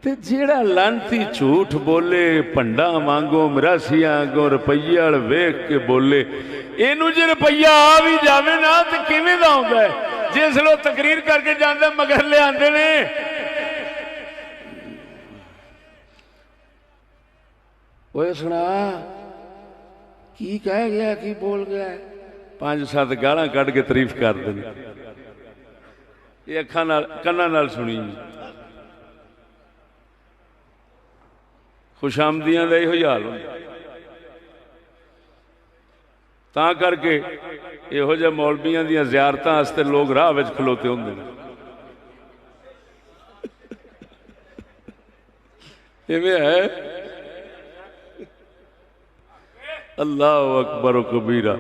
ते जेड़ा लानती झूठ बोले भंडा वांगो मिरासिया वांगो रुपया वेख के बोले, इनू जे रुपया आ भी जावे ना तो किवें दा आउंदा है? जिसलो तकरीर करके जांदे मगर ले आंदे ने। ओए सुना की कह गया, की बोल गया? 5-7 गालां कढ़ के तारीफ कर देनी। ये अखां नाल कन्नां नाल सुनी। खुशामदियां दा इहो हाल होंदा। तां करके इहो जिहे मौलवियां दियां ज़ियारतां वास्ते लोग राह विच खलोते होंदे ने। इवें है। अल्लाहु अकबर कबीरा।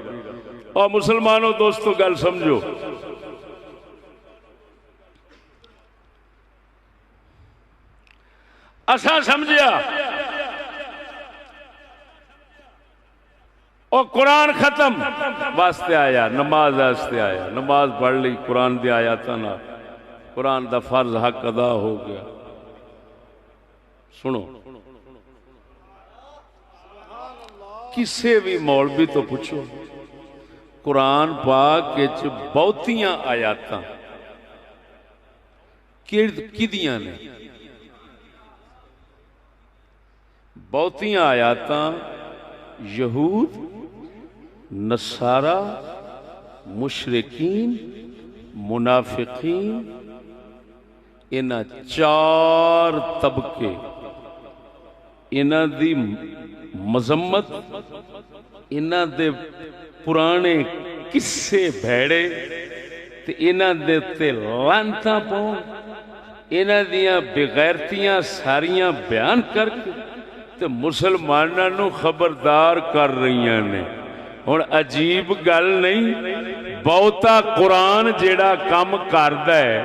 और मुसलमानों दोस्तों गल समझो, असा समझिया और कुरान खत्म वास्ते आया, नमाज वास्ते आया, नमाज पढ़ ली कुरान दी आयतां नाल, कुरान दा फर्ज हक अदा हो गया। सुनो, किसी भी मौलवी तो पूछो कुरान पाक विच बहुतियां आयतां किदियां ने? बहुतियां आयतां यहूद, नसारा, मुशरिकीन, मुनाफिकीन, इन्हां 4 तबके इन्हां दी मजम्मत, इन्हां दे पुराने किस्से भैड़े ते इन्हां दे उत्ते लानतां पाउण, इन्हां दियां बेगैरतियां सारियां बयान करके ते मुसलमानां नूं खबरदार कर रही ने। हुण अजीब गल नहीं, बहुता कुरान जेड़ा काम करदा है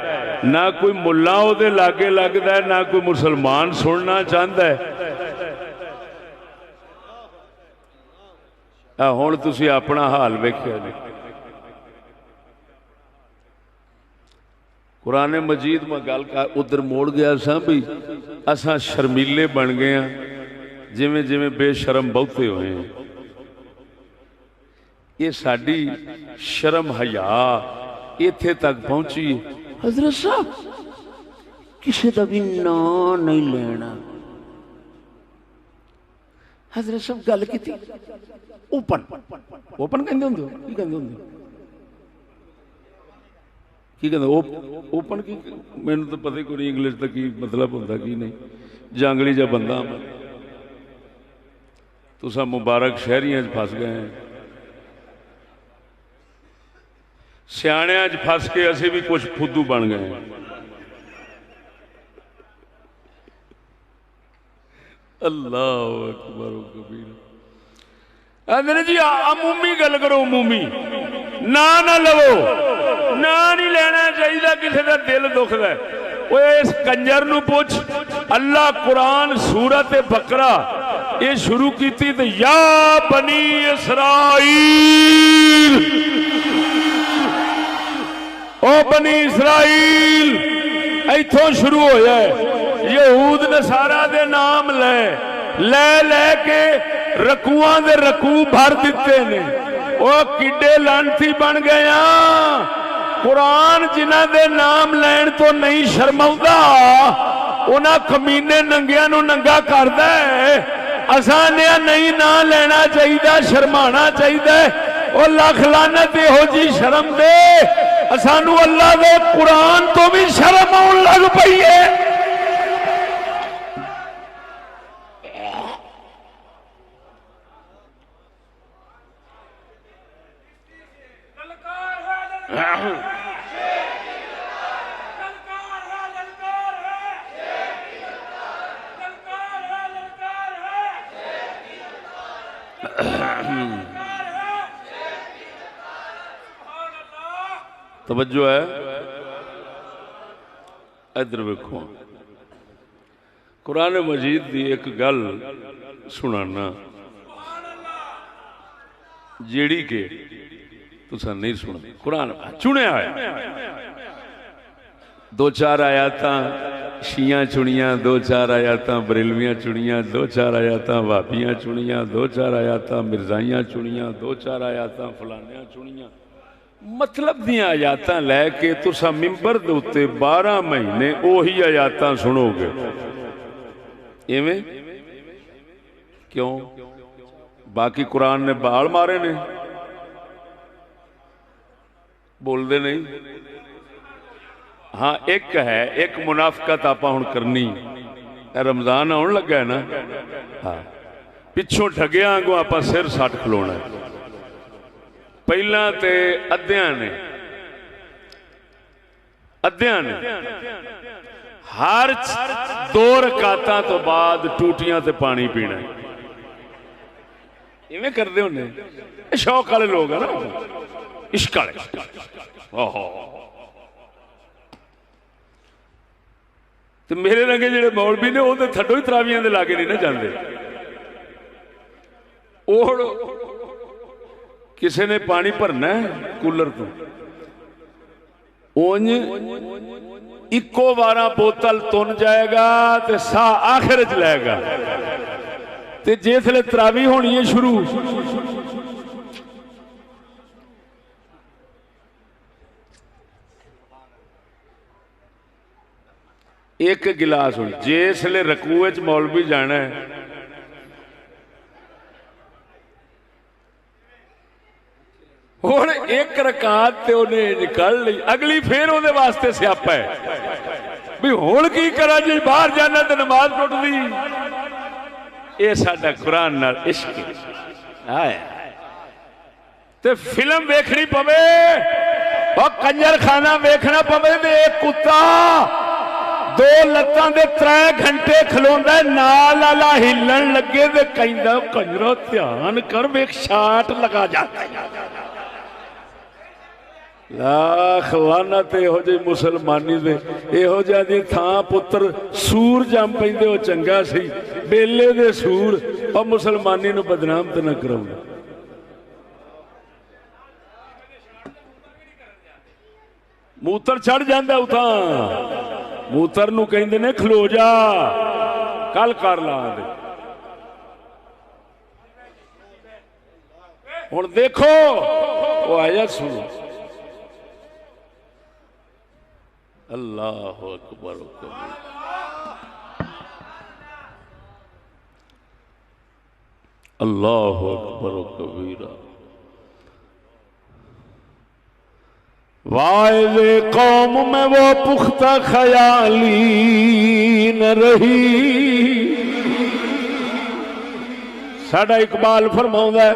ना कोई मुल्ला उहदे लागे लगदा है, ना कोई मुसलमान सुनना चाहता है। हुण तुसीं अपना हाल वेखिया जी। कुरान मजीद में गल कर उधर मोड़ गया सा भी असां शर्मीले बन गए हैं, जिमें जिमें बेशरम बहुते हुए हैं। ये साडी शर्म हया इत्थे तक पहुंची। हजरत साहब किसी का भी ना नहीं लेना। हजरत साहब गल की ओपन ओपन कहते होंगे, की कहते होंगे? की कहते ओपन की मैनू तो पता ही कोई नहीं इंग्लिश का की मतलब होंदा की नहीं जंगली जा बंदा मैं तुसा मुबारक शहरियां फस गए हैं सियाणियां फस के असी भी कुछ फुद्दू बन गए हैं अल्लाह अकबर कबीर आंदे जी अमूमी गल करो अमूमी ना ना लवो ना नहीं लेना चाहिए किसी का दिल दुखदा है इस कंजर नूं पुछ अल्लाह कुरान सूरत बकरा ये शुरू की तो या बनी इसराइल ओ बनी इसराइल इथों शुरू होया यहूद नसारा दे नाम ले ले लेके रकूआं दे रकू भर दिते ने ओ किड्डे लानती बन गया कुरान जिन्हां दे नाम लैण तो नहीं शर्माउंदा उन्हां कमीने नंगियां नूं नंगा करदा है असां ने नहीं ना लेना चाहिए शर्माना चाहिए और लख लानत इहो जी शर्म दे सानू अल्लाह दे कुरान तो भी शर्म आउण लग पई है तवज्जो है इधर वेखो कुरान मजीद की एक गल सुनाना जेड़ी के तुसा नहीं सुन कुरान चुनिया है दो चार आयातां शियां चुनिया दो चार आयातां बरेलवियां चुनिया दो चार आयातां वाबियां चुनिया दो चार आयातां मिर्जाइयां चुनिया दो चार आयातां फलानियां चुनिया मतलब दियां आयातां लैके तुसा मिंबर दे उत्ते 12 महीने ओही आयातां सुनोगे इवें क्यों बाकी कुरान ने बाल मारे ने बोलते नहीं हाँ एक है एक मुनाफकत आप हुण करनी रमजान आउण लगा है ना हाँ पिछों ठगिया आंगों आप सिर सट खलोना है पहला ते अद्धियां ने हर 2 रकातां तो बाद टूटियां ते पानी पीना इवें करते होने शौक वाले लोग है ना इश्क वाले तो मेरे रंगे जेडे मौलवी ने वो थड्डो ही तरावियां दे लागे नहीं ना जाते किसी ने पानी भरना है कूलर तो उंज इको बारा बोतल तुन जाएगा ते सा आखिर च लेगा ते जिसले तरावी होनी है शुरू एक गिलास हो जिसले रकूए च मौलवी जाना है हुण एक रकात ते उन्हें निकाल ली अगली फिर उहदे वास्ते स्यापा है भी हुण की करा जी बाहर जाना तो नमाज टुटदी ये साडा कुरान नाल इश्क है ते फिल्म वेखनी पवे और कंजर खाना वेखना पवे ते एक कुत्ता 2 लत्तां दे 3 घंटे खलोंदा नाल वाला हिलन लगे ते कहंदा कंजरो ध्यान कर वेख शाट लगा जाता है लाख लानत इहो जी मुसलमानी दे इहो जिहा दी थां पुत्र सूर जम पैंदे ओ चंगा सी बेले दे सूर और मुसलमानी नूं बदनाम ते ना कराउंदा मूत्र चढ़ जांदा उतां मूत्र नूं कहंदे ने खलो जा कल कर ला दे हुण देखो वो आया सुनो अल्लाह अकबर अल्लाह अकबर कबीरा वाइज़े कौम में वो पुख्ता ख्याली न रही। साडा इकबाल फरमाउंदा है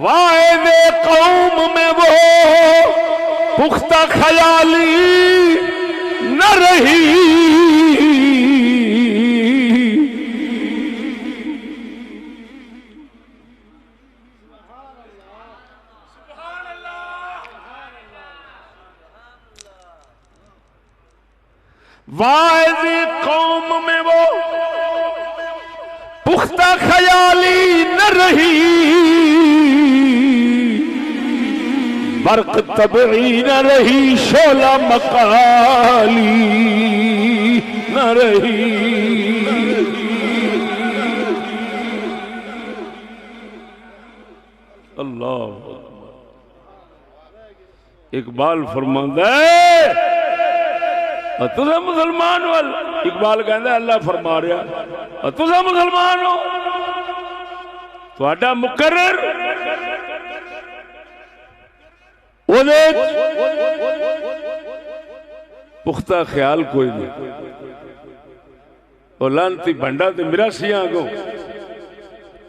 वाइज़े कौम में वो पुख्ता ख्याली न रही। वाइज़े कौम में वो पुख्ता ख्याली न रही। बर्क तबई न रही, शोला मकाली न रही। अल्लाह इकबाल फरमांदा है तुझा मुसलमान वाल। इकबाल कहता अल्लाह फरमा रहा तुझा मुसलमान हो, तुहाडा मुकर्रर पुख्ता ख्याल कोई नहीं। और लानती भंडा ते मिरासियां अगो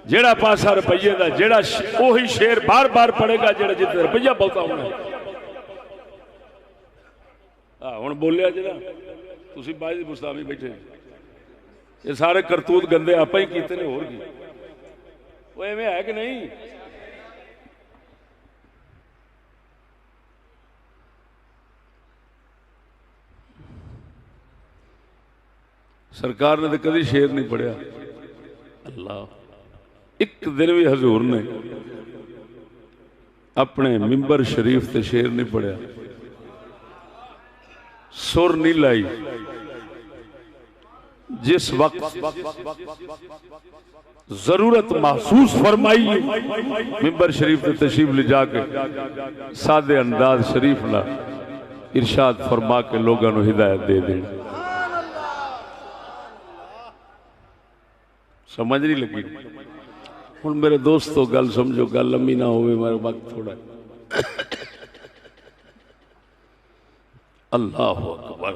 जेड़ा पासा रुपये का, जेड़ा ओही शेर बार बार पड़ेगा जेड़ा जिते रुपया बहुता होना। हुण बोलिया जरा तुसीं बाजी मुस्तामी बैठे, ये सारे करतूत गंदे आप ही कीते ने, होर की वो एवें है कि नहीं? सरकार ने तो कभी शेर नहीं पढ़िया। अल्लाह एक दिन भी हजूर ने अपने मिंबर शरीफ ते शेर नहीं पढ़िया, सुर नहीं लाई। जिस वक्त जरूरत महसूस फरमाई मिंबर शरीफ से तशरीफ ले जाके सादे अंदाज शरीफ ना इरशाद फरमा के लोगों को हिदायत दे दे। समझ नहीं लगी? हुण मेरे दोस्तों गल समझो, गल लंबी ना हो, मेरा वक्त थोड़ा। अल्लाह अकबर।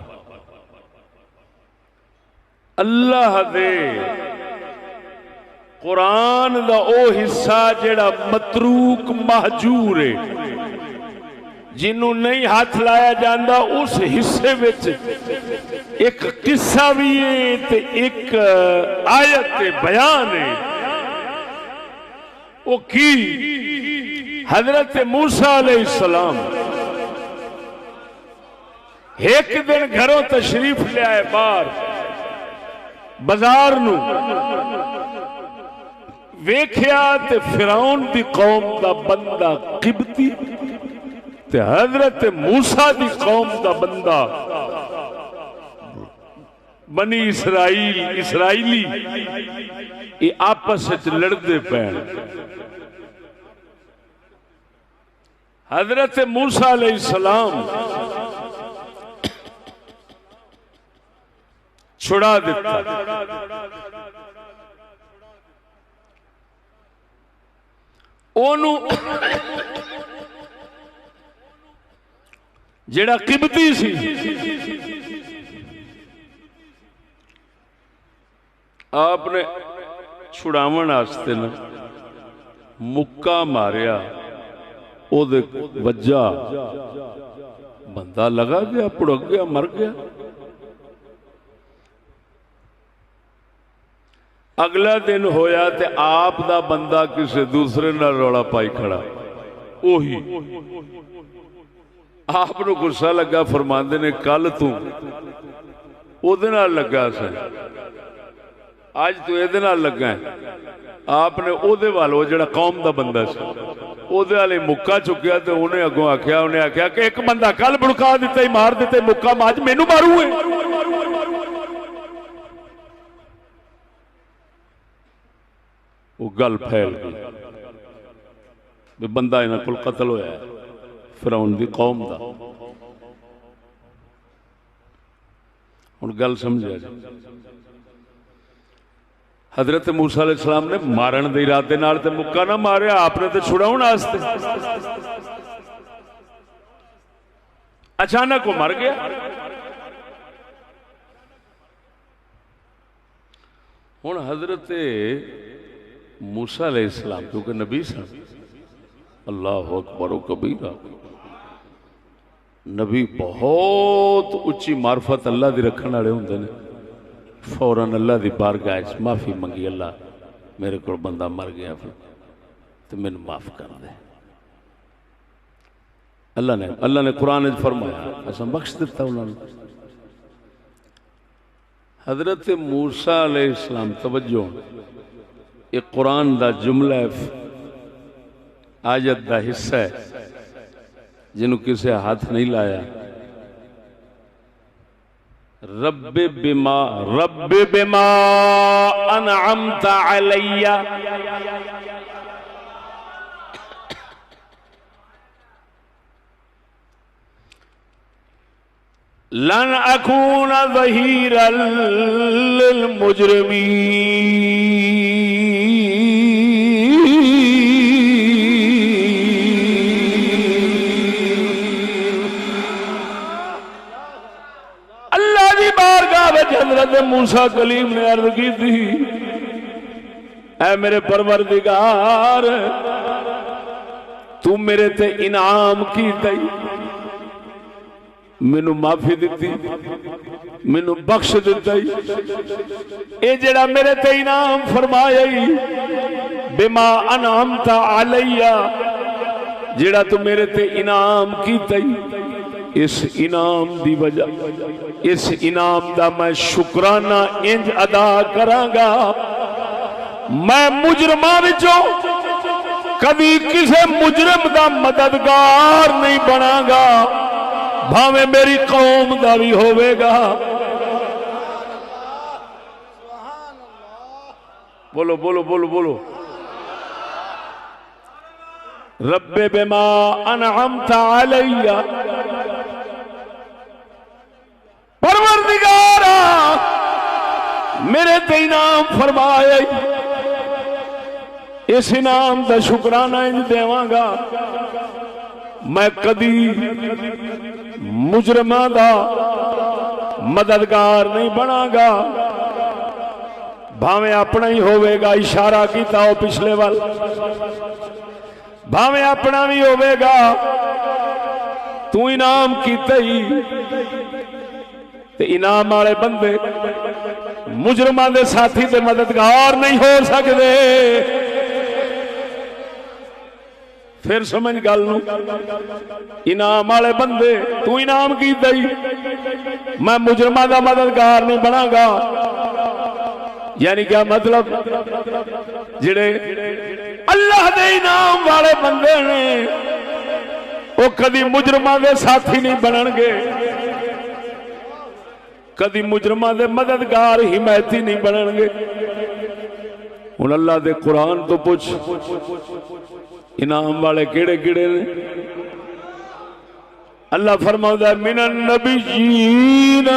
अल्लाह दे कुरान दा ओ हिस्सा जेड़ा मतरूक महजूर है, जिन्हों नहीं हाथ लाया जाता, उस हिस्से विच एक किस्सा भी है ते एक आयत बयान है। वो की हजरत मूसा अलैहिस्सलाम एक दिन घरों तशरीफ ले आए बाहर बाजार नू, वेख्या ते फिरौन दी कौम दा बंदा किबती ते हजरत मूसा दी कौम दा बंदा बनी इसराइली ये आपस लड़ते पैन। हजरत मूसा अलैहिस्सलाम छुड़ा दिता, ओनू जेड़ा किबती सी आपने छुड़ावन वास्ते ना मुक्का मारिया, ओदे वज्जा, बंदा लगा गया, भुड़क गया, मर गया। अगला दिन होया ते आप दा बंदा किसी दूसरे नाल रौला पाई खड़ा, ओही आप नूं गुस्सा लगा, फरमांदे ने कल तू ओदे नाल लगा सी, अज तू एदे नाल लगा है। आपने ओदे वाल वो जिहड़ा कौम दा बंदा सी ओदे वाले मुक्का चुकिया ते उन्हें अगों आख्या, उन्हें आख्या कि एक बंदा कल भड़का दिता ही, मार दिते, मुक्का अज मैनू मारू है। वो गल फैल गई भी बंदा इन्हां कोल कतल होया है, फिरौन दी कौम दा। हुण गल समझिया जी। हजरत मूसा अलैहिस्सलाम ने मारन दे इरादे नाल ते मुक्का ना मारिया, आपने तो छुड़ाउण वास्ते। अचानक वो मर गया। हुण हजरत मूसा अलैहिस्सलाम क्योंकि नबी सन, अल्लाह अकबर कबीरा, नबी बहुत उच्ची मार्फत अल्लाह दी रखने वाले होंदे ने। फौरन अल्लाह दी बारगाह च माफ़ी मंगी, अल्लाह मेरे को बंदा मर गया तो मैनू माफ़ कर दे। अल्लाह ने कुरान च फरमाया, असां बख्श दिता उन्होंने। हजरत मूसा अलैहिस्सलाम, तवज्जो, एक कुरान दा जुमला है, आयत दा हिस्सा है जिन्हों किसी हाथ नहीं लाया। रब्बे बिमा अनअमता अलैया, लन अकून ज़हीरन लिल मुजरिमीन। हज़रत मूसा कलीम ने अर्ज की थी, ऐ मेरे परवरदिगार, तू मेरे ते इनाम की तई, मैनू माफी दी, मैनू बख्श दिता। ये जड़ा मेरे ते इनाम फरमाया, बिमा अनअमता अलैया, जड़ा तू मेरे ते इनाम की तई, इस इनाम दी वजह, इस इनाम दा मैं शुकराना इंज अदा करांगा, मैं मुजरमां विचों कभी किसी मुजरम दा मददगार नहीं बनांगा, भावें मेरी कौम दा भी होवेगा। बोलो बोलो बोलो बोलो। रब्बे बिमा अनअमता अलैया, परवरदिगारा मेरे ते इनाम फरमाया, इस इनाम का शुकराना इंज देवांगा, मैं कदी मुजरमां दा मददगार नहीं बनांगा, भावें अपना ही होवेगा। इशारा किया हो पिछले वाल, भावें अपना भी होवेगा, तू इनाम कीता ही, ते इनाम वाले बंदे मुजरमां दे साथी ते मददगार नहीं हो सकते। फिर समझ गल नूं, इनाम वाले बंदे तू इनाम कीता ही, मैं मुजरमां दा मददगार नहीं बनांगा। यानी क्या मतलब, जिहड़े अल्लाह दे इनाम वाले बंदे ने वो कदी मुजरमां दे साथी नहीं बनणगे, कदी मुजरमां दे मददगार हिमायती नहीं बनणगे। हुण अल्लाह दे कुरान तो पुछ, इनाम वाले केड़े केड़े ने? अल्लाह फरमाउंदा है, मिनन नबिय्यीन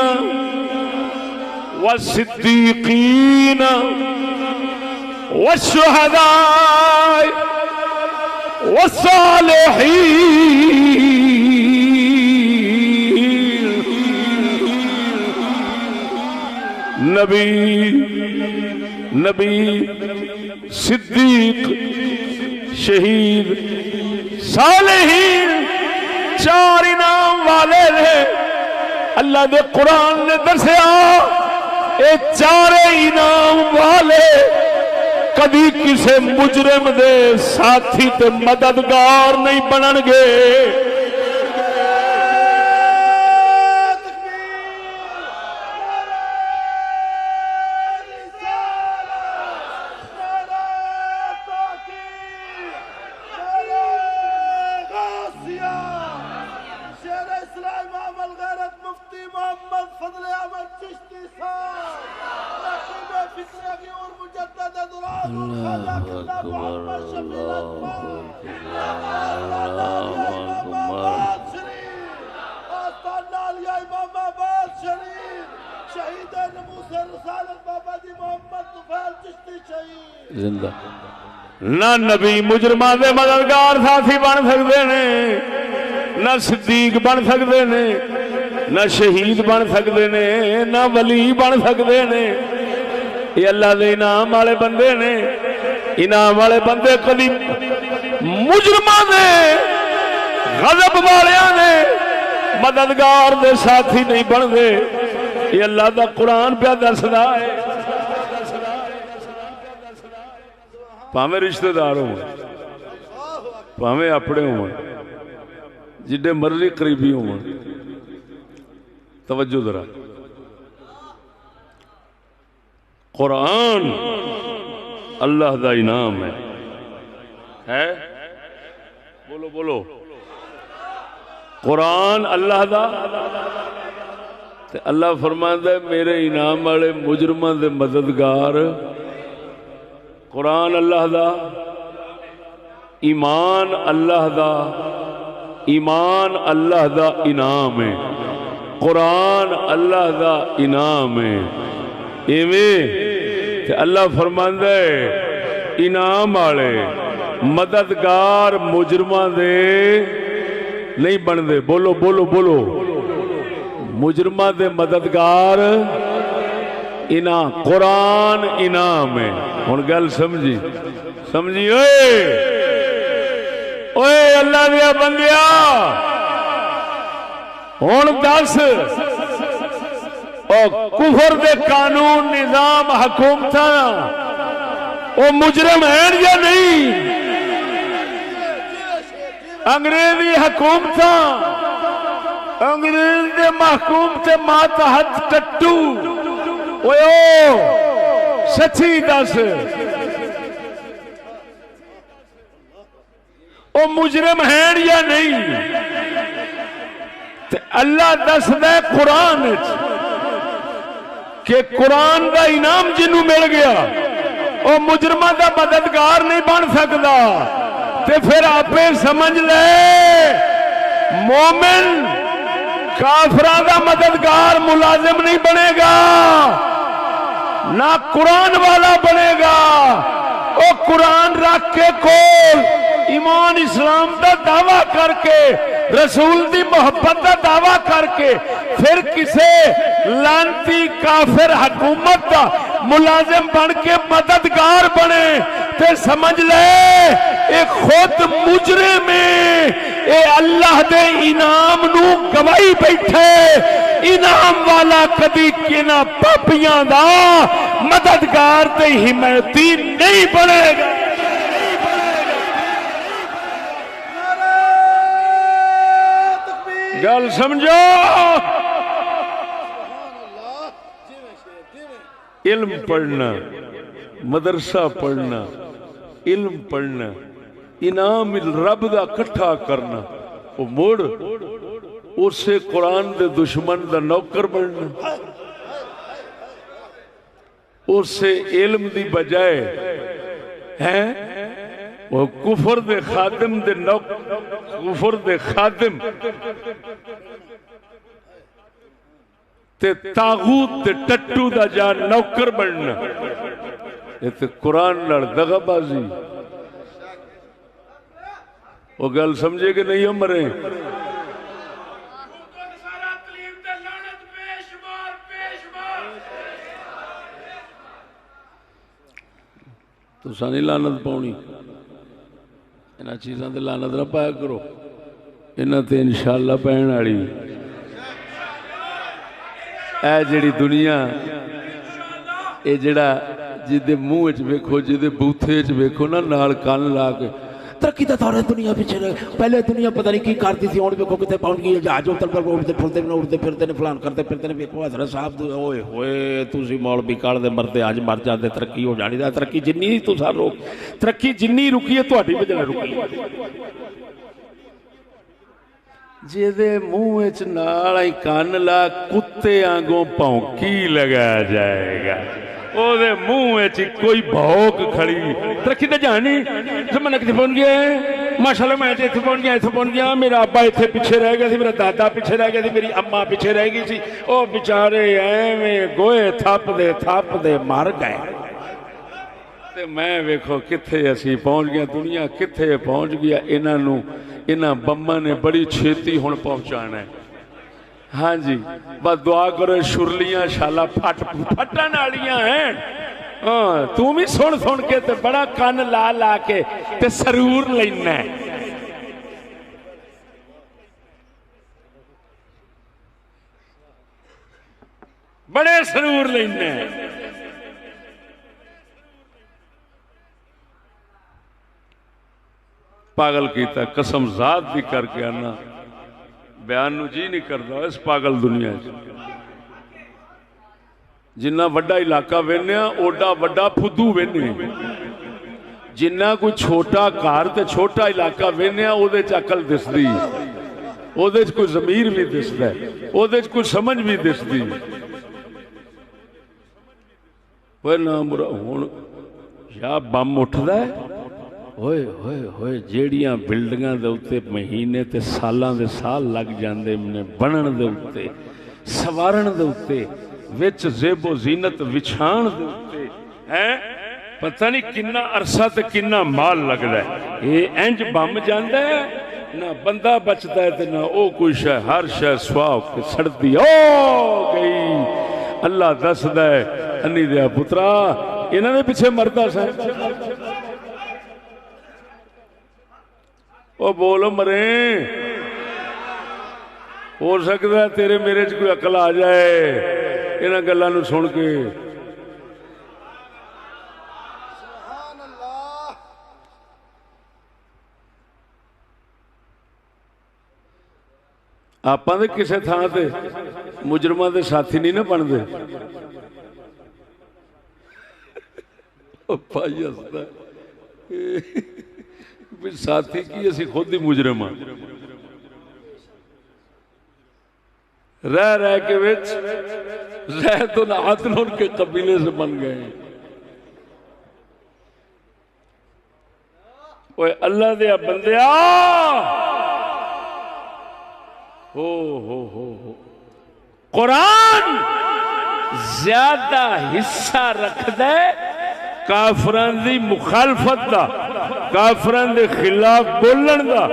व सिद्दीकीन व शुहदा व सालिहीन। नबी, सिद्दीक, शहीद, सालेहीन, चार इनाम वाले ने। अल्लाह दे कुरान ने दसिया, ये चारे इनाम वाले कभी किसी मुजरिम दे साथी ते मददगार नहीं बनणगे। ना नबी मुजरमां दे मददगार साथी बन सकते हैं, ना सिद्दीक बन सकते ने, ना शहीद बन सकते ने, ना वली बन सकते ने। ये अल्लाह के इनाम वाले बंदे ने। इनाम वाले बंदे कभी मुजरमां दे गज़ब वालियां ने मददगार दे साथी नहीं बनते। ये अल्लाह का कुरान पे दसदा है। भावें रिश्तेदार हो, भावें अपने हो, जिड्डे मर्जी करीबी हो, तवज्जो जरा। कुरान अल्लाह का इनाम है? बोलो बोलो। कुरान अल्लाह का। अल्लाह फरमांदा है मेरे इनाम वाले मुजरमां दे मददगार। कुरान अल्लाह दा, ईमान अल्लाह दा, ईमान अल्लाह दा इनाम है। कुरान अल्लाह दा इनाम है। इवें अल्लाह फरमांदा है इनाम वाले मददगार मुजरमां दे नहीं बनते। बोलो बोलो बोलो। मुजरमां दे मददगार इनाम। कुरान इनाम है। हुण गल समझी? समझी? ओए ओए अल्लाह दिया बंदिया, हुण दस ओ कुफर दे कानून निजाम हुकूमत ओ मुजरम है या नहीं? अंग्रेजी हुकूमत, अंग्रेज दे महकूम ते मातहत टट्टू। ओए सच्ची दस, ओ मुजरम है या नहीं? ते अल्लाह दसदा कुरान कि कुरान का इनाम जिन्हों मिल गया वो मुजरमा का मददगार नहीं बन सकता। ते फिर आपे समझ ले मोमिन काफरा का मददगार मुलाजिम नहीं बनेगा, ना कुरान वाला बनेगा। वो कुरान रख के कोल ईमान इस्लाम का दावा करके, रसूल की मोहब्बत का दावा करके फिर किसे लानती काफिर हुकूमत का मुलाजिम बन के मददगार बने ते समझ ले ये खुद मुजरे में ये अल्लाह दे इनाम नू गवाई बैठे। इनाम वाला कदी किना पापियां दा मददगार ते हिमायती नहीं बनेगा। गल समझो। इल्म पढ़ना, मदरसा पढ़ना, इल्म पढ़ना, इनाम रब दा इकट्ठा करना, वो मुड़ उसे कुरान दे दुश्मन दा नौकर बनना, उसे इल्म दी बजाय है वो कुफर दे खादिम दे कुफर दे खादिम ते तागूत दे टट्टू दा जा नौकर बनना। ये ते कुरान नाल दगाबाजी। वो गल समझे कि नहीं मरे? तुसा नहीं लानत पाउनी, इन्हां चीज़ों ते लानत ना पाया करो, इन्हां ते इंशाअल्लाह पैण वाली। ऐ जिहड़ी दुनिया ये जिहड़ा जिहदे मूँह च वेखो, जिहदे बूथे च वेखो ना नाल कन ला के तरक्की तो सारे दुनिया पिछे रहे। पहले दुनिया पता नहीं की करती थी, हुण वेखो कितने पहुंच गई। जहाज उतर पर उड़ते फिरते उड़ते फिरते ने, फलान करते फिरते ने। वेखो हज़रत साहब ओए होए तुसीं मौलवी कढ़दे मरदे अज मर जाते, तरक्की हो जानी। तरक्की जिन्नी तुसां रोक, तरक्की जिन्नी रुकी है तुहाडी वजह नाल रुकी। जिहदे मूँह च नाल ही कन ला कुत्ते आंगों भौंकी लगाया जाएगा, ओदे मुंह च कोई भौक खड़ी। तरक्की तो जानी जमाना कितने पहुंच गया है। माशाल्लाह मैं इतने पहुंच गया, इतने पहुंच गया। मेरा अब्बा इतने पीछे रह गया, मेरा दादा पीछे रह गया, मेरी अम्मा पीछे रह गई थी। ओ बेचारे एवें गोए थप दे मर गए। ते मैं वेखो किथे असी पहुंच गया, दुनिया किथे पहुंच गया। इन्हां नूं इन्हां बम्मां ने बड़ी छेती हुण पहुंचाना है। हाँ जी, बस दुआ करो शुरलियां शाला फटन वालियां हैं। हाँ, तू भी सुन सुन के ते बड़ा कन ला ला के ते सरूर लेना है। बड़े सरूर लेने पागल किया कसम जात भी करके आना बयान नू जी नहीं करता इस पागल दुनिया जिन्ना वड्डा इलाका वेने ओडा वड्डा फुद्दू वेने जिन्ना कोई छोटा घर ते छोटा इलाका वेने ओदे च अकल दिसदी ओदे च कोई ज़मीर भी दिसदा ओदे च कोई समझ भी दिसदी ना बुरा हुण या बम उठदा है होए होए होए जेड़ियां बिल्डिंगां दे उत्ते महीने ते सालां दे साल लग जांदे ने बनन दे उत्ते सवारण दे उत्ते विच ज़ेबो जीनत विछाण दे उत्ते हैं पता नहीं किन्ना अरसा ते किन्ना माल लगदा है ये इंज बम जांदा है ना बंदा बचदा है ते ना ओ कोई शै हर शै सुआह के सड़दी ओ गई अल्लाह दसदा है अन्नी दिया पुत्रा इन्हां दे पिछे मरदा सा ओ बोल मरे हो सकता है तेरे मेरे च कोई अकल आ जाए इन्हां गल्लां नूं सुन के आपां दे किसे थां ते मुजरमां दे साथी नहीं ना बनदे भाई हसदा साथी की असी खुद ही मुजरम हाँ रह रह के विच रह तो नातन उनके कबीले से बन गए ओए अल्लाह दे बंदिया हो कुरान ज्यादा हिस्सा रखदा काफरां दी मुखालफत दा काफरां दे खिलाफ बोलण दा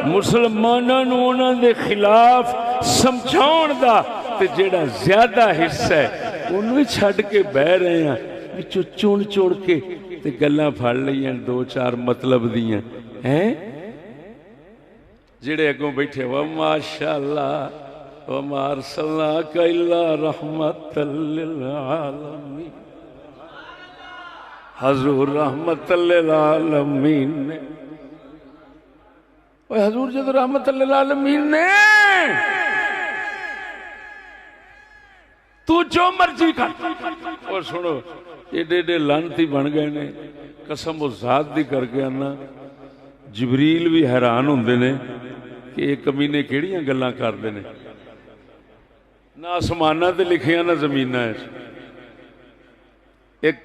मुसलमानां नूं उन्हां दे खिलाफ समझाउण दा ते जेड़ा ज्यादा हिस्सा है उन्हें छड्ड के बह रहे हैं विचों चुन चुन के ते गल्लां फड़ लईआं दो चार मतलब दियां हैं जेड़े अगों बैठे वा माशाअल्लाह व मा अरसलनाका इल्ला रहमतल लिल आलमीन हजूर रहमतल लिल आलमीन ने ओए हजूर जब रहमतल लिल आलमीन ने तू जो मर्जी कर और सुनो एडे एडे लानती बन गए ने कसम उस जात दी करके आना जिबरील भी हैरान होंदे ने कि ये कमीने केड़ियां गल्लां करदे ने ना आसमानां ते लिखियां ना जमीनां एक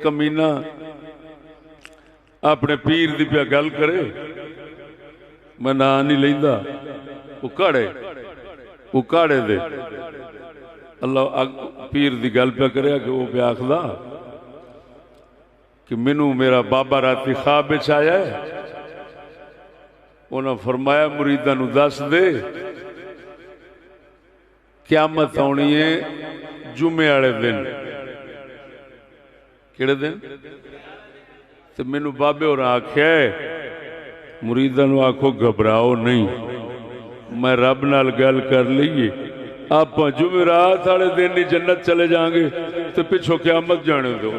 कमीना अपने पीर दी पिया गल करे मैं ना नहीं लैंदा उकाड़े दे अल्लाह पीर दी गल पिया करे कि वो पिया आखदा कि मैनू मेरा बाबा राती ख्वाब विच आया है उन्हें फरमाया मुरीदा नू दस दे क़यामत आनी है जुमे वाले दिन किहड़े दिन ते मैनू बाबे और आख्या मुरीदा नू आखो घबराओ नहीं मैं रब नाल गल कर लीए आप जुमेरात वाले दिन ही जन्नत चले जाएंगे तो पिछों क़यामत जाने दो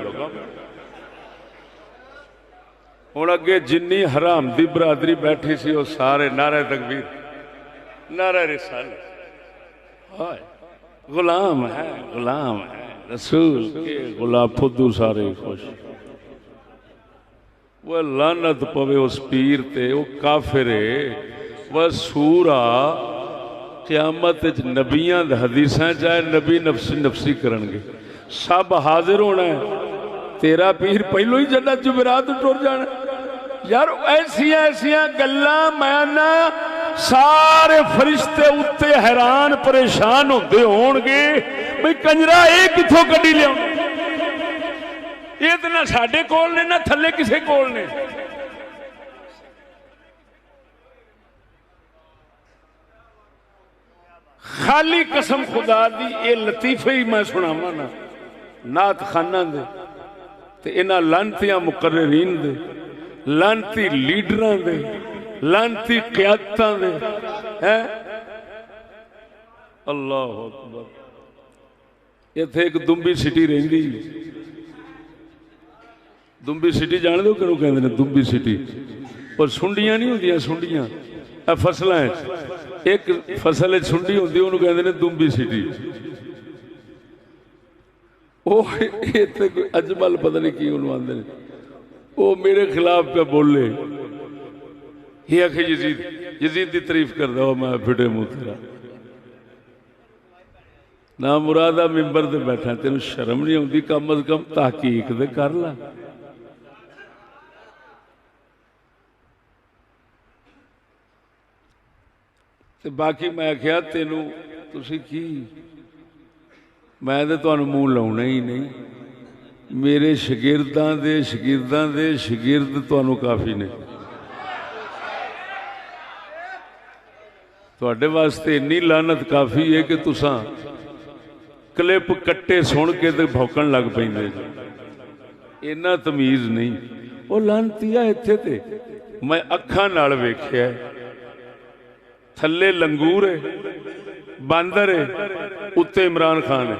हुण अगे जिन्नी हराम दी बरादरी बैठी सी वो सारे नारे तकबीर नारे रिसालत गुलाम है रसूल के गुलाम फुद्दू सारे खुश वह लानत पवे उस पीर ते वो काफिर वह सूरा क़यामत नबियां हदीसां चाहे नबी नफसी नफसी करनगे सब हाजिर होना है तेरा पीर पहलों ही जन्नत जुमेरात टुर जाना यार ऐसिया ऐसिया गल्लां मैं सारे फरिश्ते उत्ते हैरान परेशान होंदे होणगे भाई कंजरा ये किथों कड्डी लिया ये तो ना साडे कोल ने ना थल्ले किसे कोल ने खाली कसम खुदा दी ये लतीफे ही मैं सुनावा ना नात खाना दे ते इन्हां लानतियां मुकर्ररीन दे लानती लीडरां दे लानती क़यादतां दे हैं। अल्लाह अकबर। इत्थे एक दुंबी सिटी रहिंदी दुंबी सिटी जान दो किहनूं कहंदे ने दुंबी सिटी और सुंडियां नहीं होंदियां सुंडियां फसलों एक फसल सुंडी होंदी उन्होंने कहते हैं दुंबी सिटी अजमल पता नहीं की आते हैं वो मेरे खिलाफ पे बोले ये आखे यजीद यजीद की तारीफ करता हो मैं फिटे मुँह तेरा ना मुरादा मिंबर से बैठा तेन शर्म नहीं आती कम अज कम तहकीक दे कर ला। ते बाकी मैं आख्या तेनू तुसी की मैं तो तुहानू मूँह लाउना ही नहीं मेरे शगिरदां दे शगिरद तुहानू काफ़ी ने तुहाडे वास्ते इन्नी लानत काफ़ी है कि तुसां क्लिप कट्टे सुन के ते भौंकण लग पैंदे इन्ना तमीज़ नहीं। वो लानतिया इत्थे ते मैं अखां नाल वेख्या थले लंगूर है बांदर है उत्ते इमरान खान है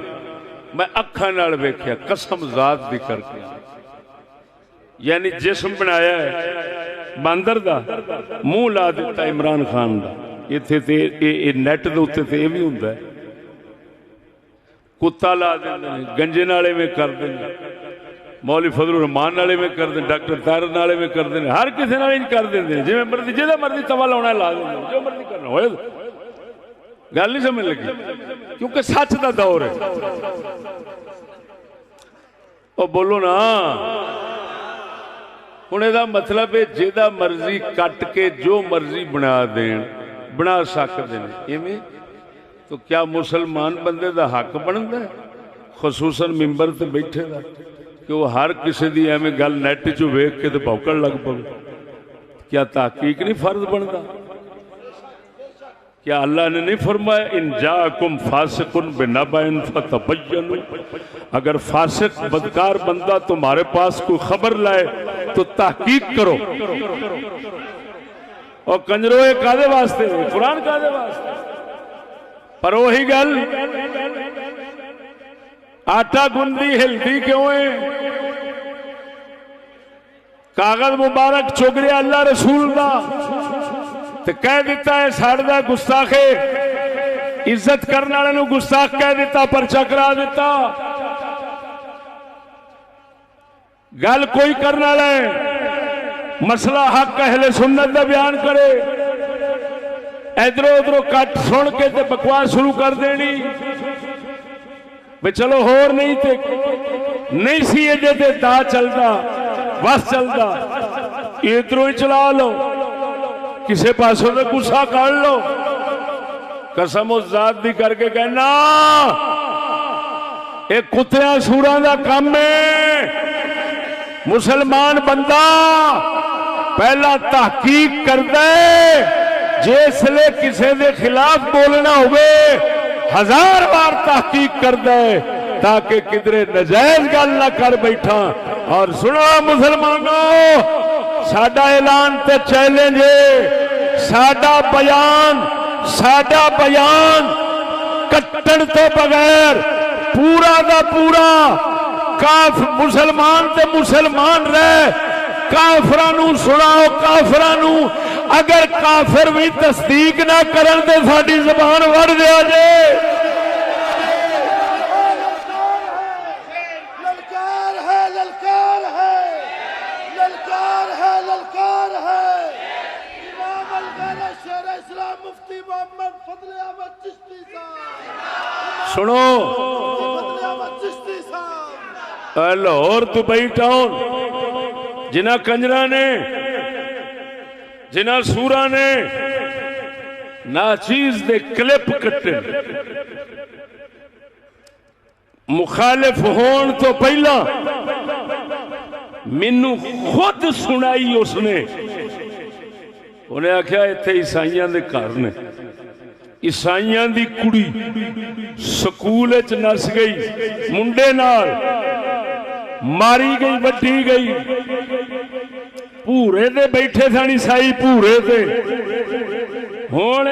मैं अखा नाल वेख्या कसम जात दी करके यानी जिस्म बनाया है बांदर दा मुंह ला दिता इमरान खान दा इत्थे ते नैट दे उत्ते ते भी हुंदा है कुत्ता ला देंदे ने गंजे नाले में कर देंदे मौलवी फजलुर रहमान नाले में कर दें डॉक्टर तार नाले में कर दें हर किसी नाले कर देंगे जिवें मर्जी जिहदा मर्जी तवा लाउणा ला देंगे जो मर्जी करना होए गल नहीं समझ लगी क्योंकि सच का दौर है। और बोलो ना हुण इहदा मतलब है जिहदा मर्जी कट के जो मर्जी बना दें बना सकते हैं इवें तो क्या मुसलमान बंदे का हक बनता है खसूसन मिंबर ते बैठे दा कि वो हर किसी की एवं गल नैट चो वेख के भौंकण लग पवे क्या तहकीक नहीं फर्ज बनता क्या अल्लाह ने नहीं फरमाया इन जाकुम फासिकुन बिनबाइन फतबय्यनु अगर फासिक बदकार बंदा तुम्हारे पास कोई खबर लाए तो तहकीक करो। और कंजरो ये कादे वास्ते कुरान कादे वास्ते पर वही गल आटा गुंदी हिलती क्यों है कागज मुबारक चुग रहा अल्लाह रसूल का तो कह दिता है साढ़े दा गुस्ताखे इज्जत करने वाले नूं गुस्ताख कह दिता परचा करा दिता गल कोई करने वाला है मसला हक अहले सुन्नत का बयान करे इधरों उधरों कट सुन के ते बकवास शुरू कर देनी भी चलो होर नहीं थे नहीं सी एडे ते दा चलता बस चलता इधरों ही चला लो किसी पासों से गुस्सा काट लो कसम उस जात दी करके कहना एक कुत्तियां सूरां दा काम है। मुसलमान बंदा पहला तहकीक करदा है जिसले किसी के खिलाफ बोलना होवे 1000 बार तहकीक करदा है ताकि किधरे नजायज गल ना कर बैठा। और सुनो मुसलमानों साडा ऐलान ते चैलेंज है साडा बयान कट्टण तो बगैर पूरा दा पूरा काफ मुसलमान ते मुसलमान रह काफरां नूं सुनाओ काफरां नूं अगर काफिर भी तस्दीक ना करन ते साडी ज़बान वड़ दिया जे। सुनो लाहौर दुबई टाउन जिन्हां कंजरा ने जिन्हां सूरा ने नाचीज दे क्लिप कट्टे मुखालिफ होने तो पहला मैनू खुद सुनाई उसने उन्हें आख्या इत्थे ईसाइयां दे घर ने ईसाइयां दी कुड़ी स्कूल च नस गई, मुंडे नाल मारी गई, वड्डी गई। भूरे ते बैठे सन ईसाई, भूरे ते। हुण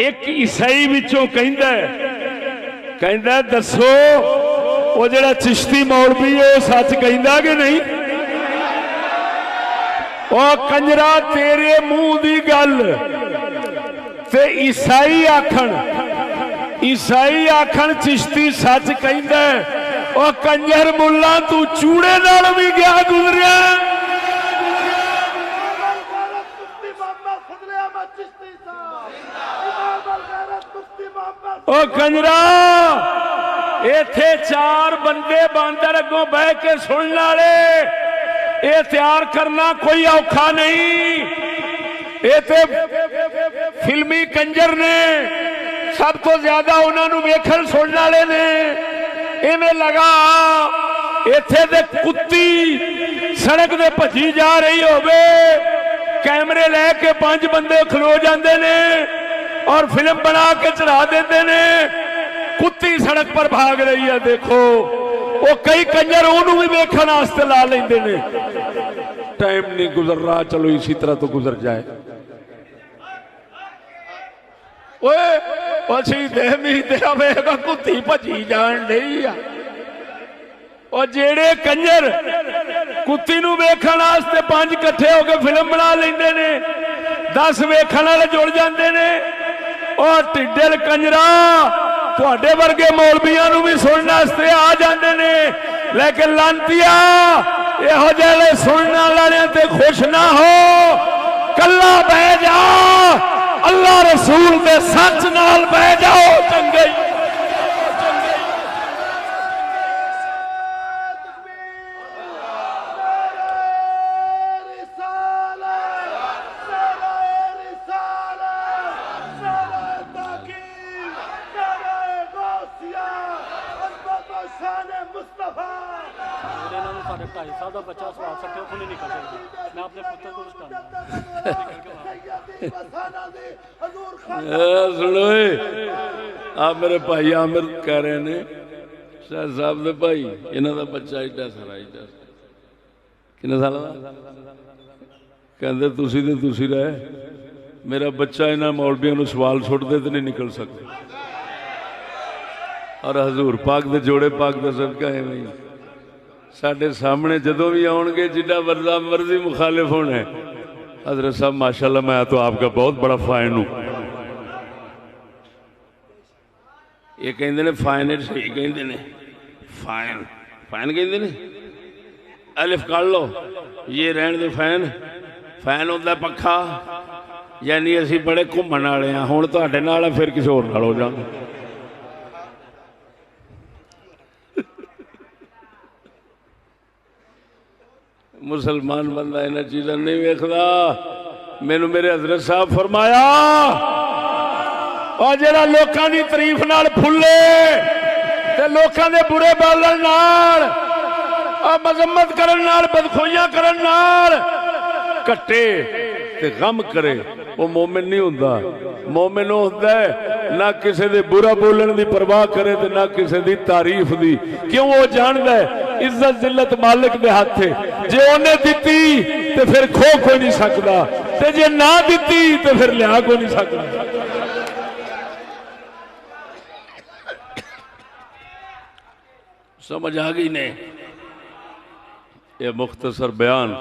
एक ईसाई विचों कहंदा दसो वो जिहड़ा चिश्ती मौलवी है सच कहंदा कि नहीं? ओ कंजरा तेरे मुंह दी गल ते ईसाई आखण चिश्ती सच कहंदा। ओ कंजर मुल्ला तू चूड़े नाल भी गया गुजरिया। ओ कंजरा इथे 4 बंदे बांदर अगों बह के सुनने वाले, ये तैयार करना कोई औखा नहीं। ये ते फिल्मी कंजर ने सब तो ज्यादा उन्होंने वेखण सुनने वाले ने। इवें लगा इथे दे कुत्ती सड़क दे भजी जा रही होवे, कैमरे लैके 5 बंदे खलो जाते ने और फिल्म बना के चढ़ा देते ने। कुत्ती सड़क पर भाग रही है, देखो वो कई कंजर उन्होंने भी वेखण वास्ते ला लेंदे ने। टाइम नहीं गुजर रहा, चलो इसी तरह तो गुजर जाए। कुत्ती भजी जान डी आ। और जेड़े कंजर कुत्ती नूं वेखण वास्ते 5 इकट्ठे होकर फिल्म बना लेंदे ने, 10 वेखण वाले जुड़ जाते ने। और टिड्डल कंजरा तुहाडे वर्गे मौलवियां नूं भी सुनने वास्ते आ जाते ने, लेकिन लांतिया इहो जिहे सुनने वाले ते खुश ना हो। कल्ला बह जा, अल्लाह रसूल दे सच नाल बह जाओ। चंगे बच्चा सवाल सकते हो, नहीं निकल सकते। मैं अपने पुत्र को सुनो आप मेरे भाई आमिर कह रहे ने शाह साहब दे भाई, इन्हों का बच्चा एडा सारा किन्ने साल कहते तुसी रहे, मेरा बच्चा इन्होंने मौलवियों को सवाल सुटते तो नहीं निकल सकते। और हजूर पाक दे जोड़े पाक का सदका एवं साढ़े सामने जदों भी आउणगे जिड्डा मर्जी मुखालिफ होना है। हजरत साहब माशाल्लाह मैं तो आपका बहुत बड़ा फैन हूँ। ये कहते ने फाइन सही कहते ने, फाइन कहते ने, अलिफ काट लो ये रहन दे। फैन होता पखा, यानी असी बड़े घूमन वाले हाँ। हुण तुहाडे नाल फिर किसी होर नाल हो जांगे। मुसलमान बंदा इन्हां चीज़ां नहीं वेखदा। मैनू मेरे हजरत साहब फरमाया, और जिहड़ा लोकां दी तारीफ नाल फुले ते लोकां दे बुरे बोलण नाल और मजम्मत करन नाल बदखोइयां करन नाल कट्टे ते गम करे, वो मोमिन नहीं हुंदा। मोमिन वो हुंदा है ना किसी दे बुरा बोलण दी परवाह करे ते ना किसी दी तारीफ दी। क्यों? वो जानदा है इज्जत जिल्लत मालिक दे हाथ है। जे उन्हें दिती तो फिर खो कोई नहीं सकता, ते जे ना दिती तो फिर लिया कोई नहीं सकता। समझ आ गई ने? ये मुख्तसर बयान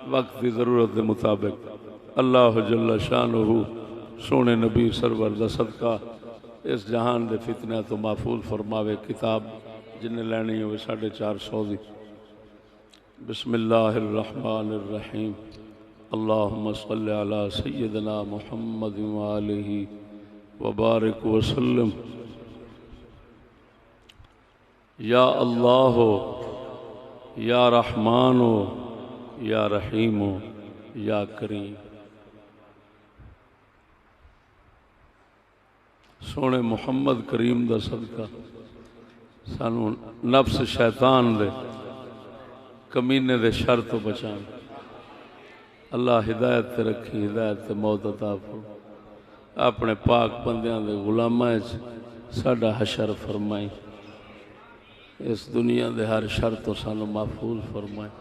वक्त की जरूरत के मुताबिक अल्लाह जल्ला शानुहु सोने नबी सरवर दा सदका इस जहान दे फितने तो महफूज फरमावे। किताब जिन्हें लैनी हो 450 दी। बिस्मिल्लाहिर्रहमानिर्रहीम। अल्लाहुम्मा सल्लि अला सय्यिदना मुहम्मद व आलिहि व बारिक वसल्लम। या अल्लाह हो, या रहमान हो, या रहीम हो, या करीम। सोने मुहम्मद करीम दा सदका सानू नफ्स शैतान दे कमीने दे शर तो बचान। अल्लाह हिदायत ते रखी, हिदायत ते मौत अता फरमा। अपने पाक बंदियां दे गुलामां च साडा हशर फरमाई, इस दुनिया दे हर शर तो सानू महफूज फरमाए।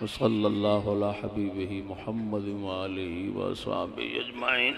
सल्लल्लाहु अला हबीबिही मुहम्मद व आलिही व अस्हाबिही अजमाइन।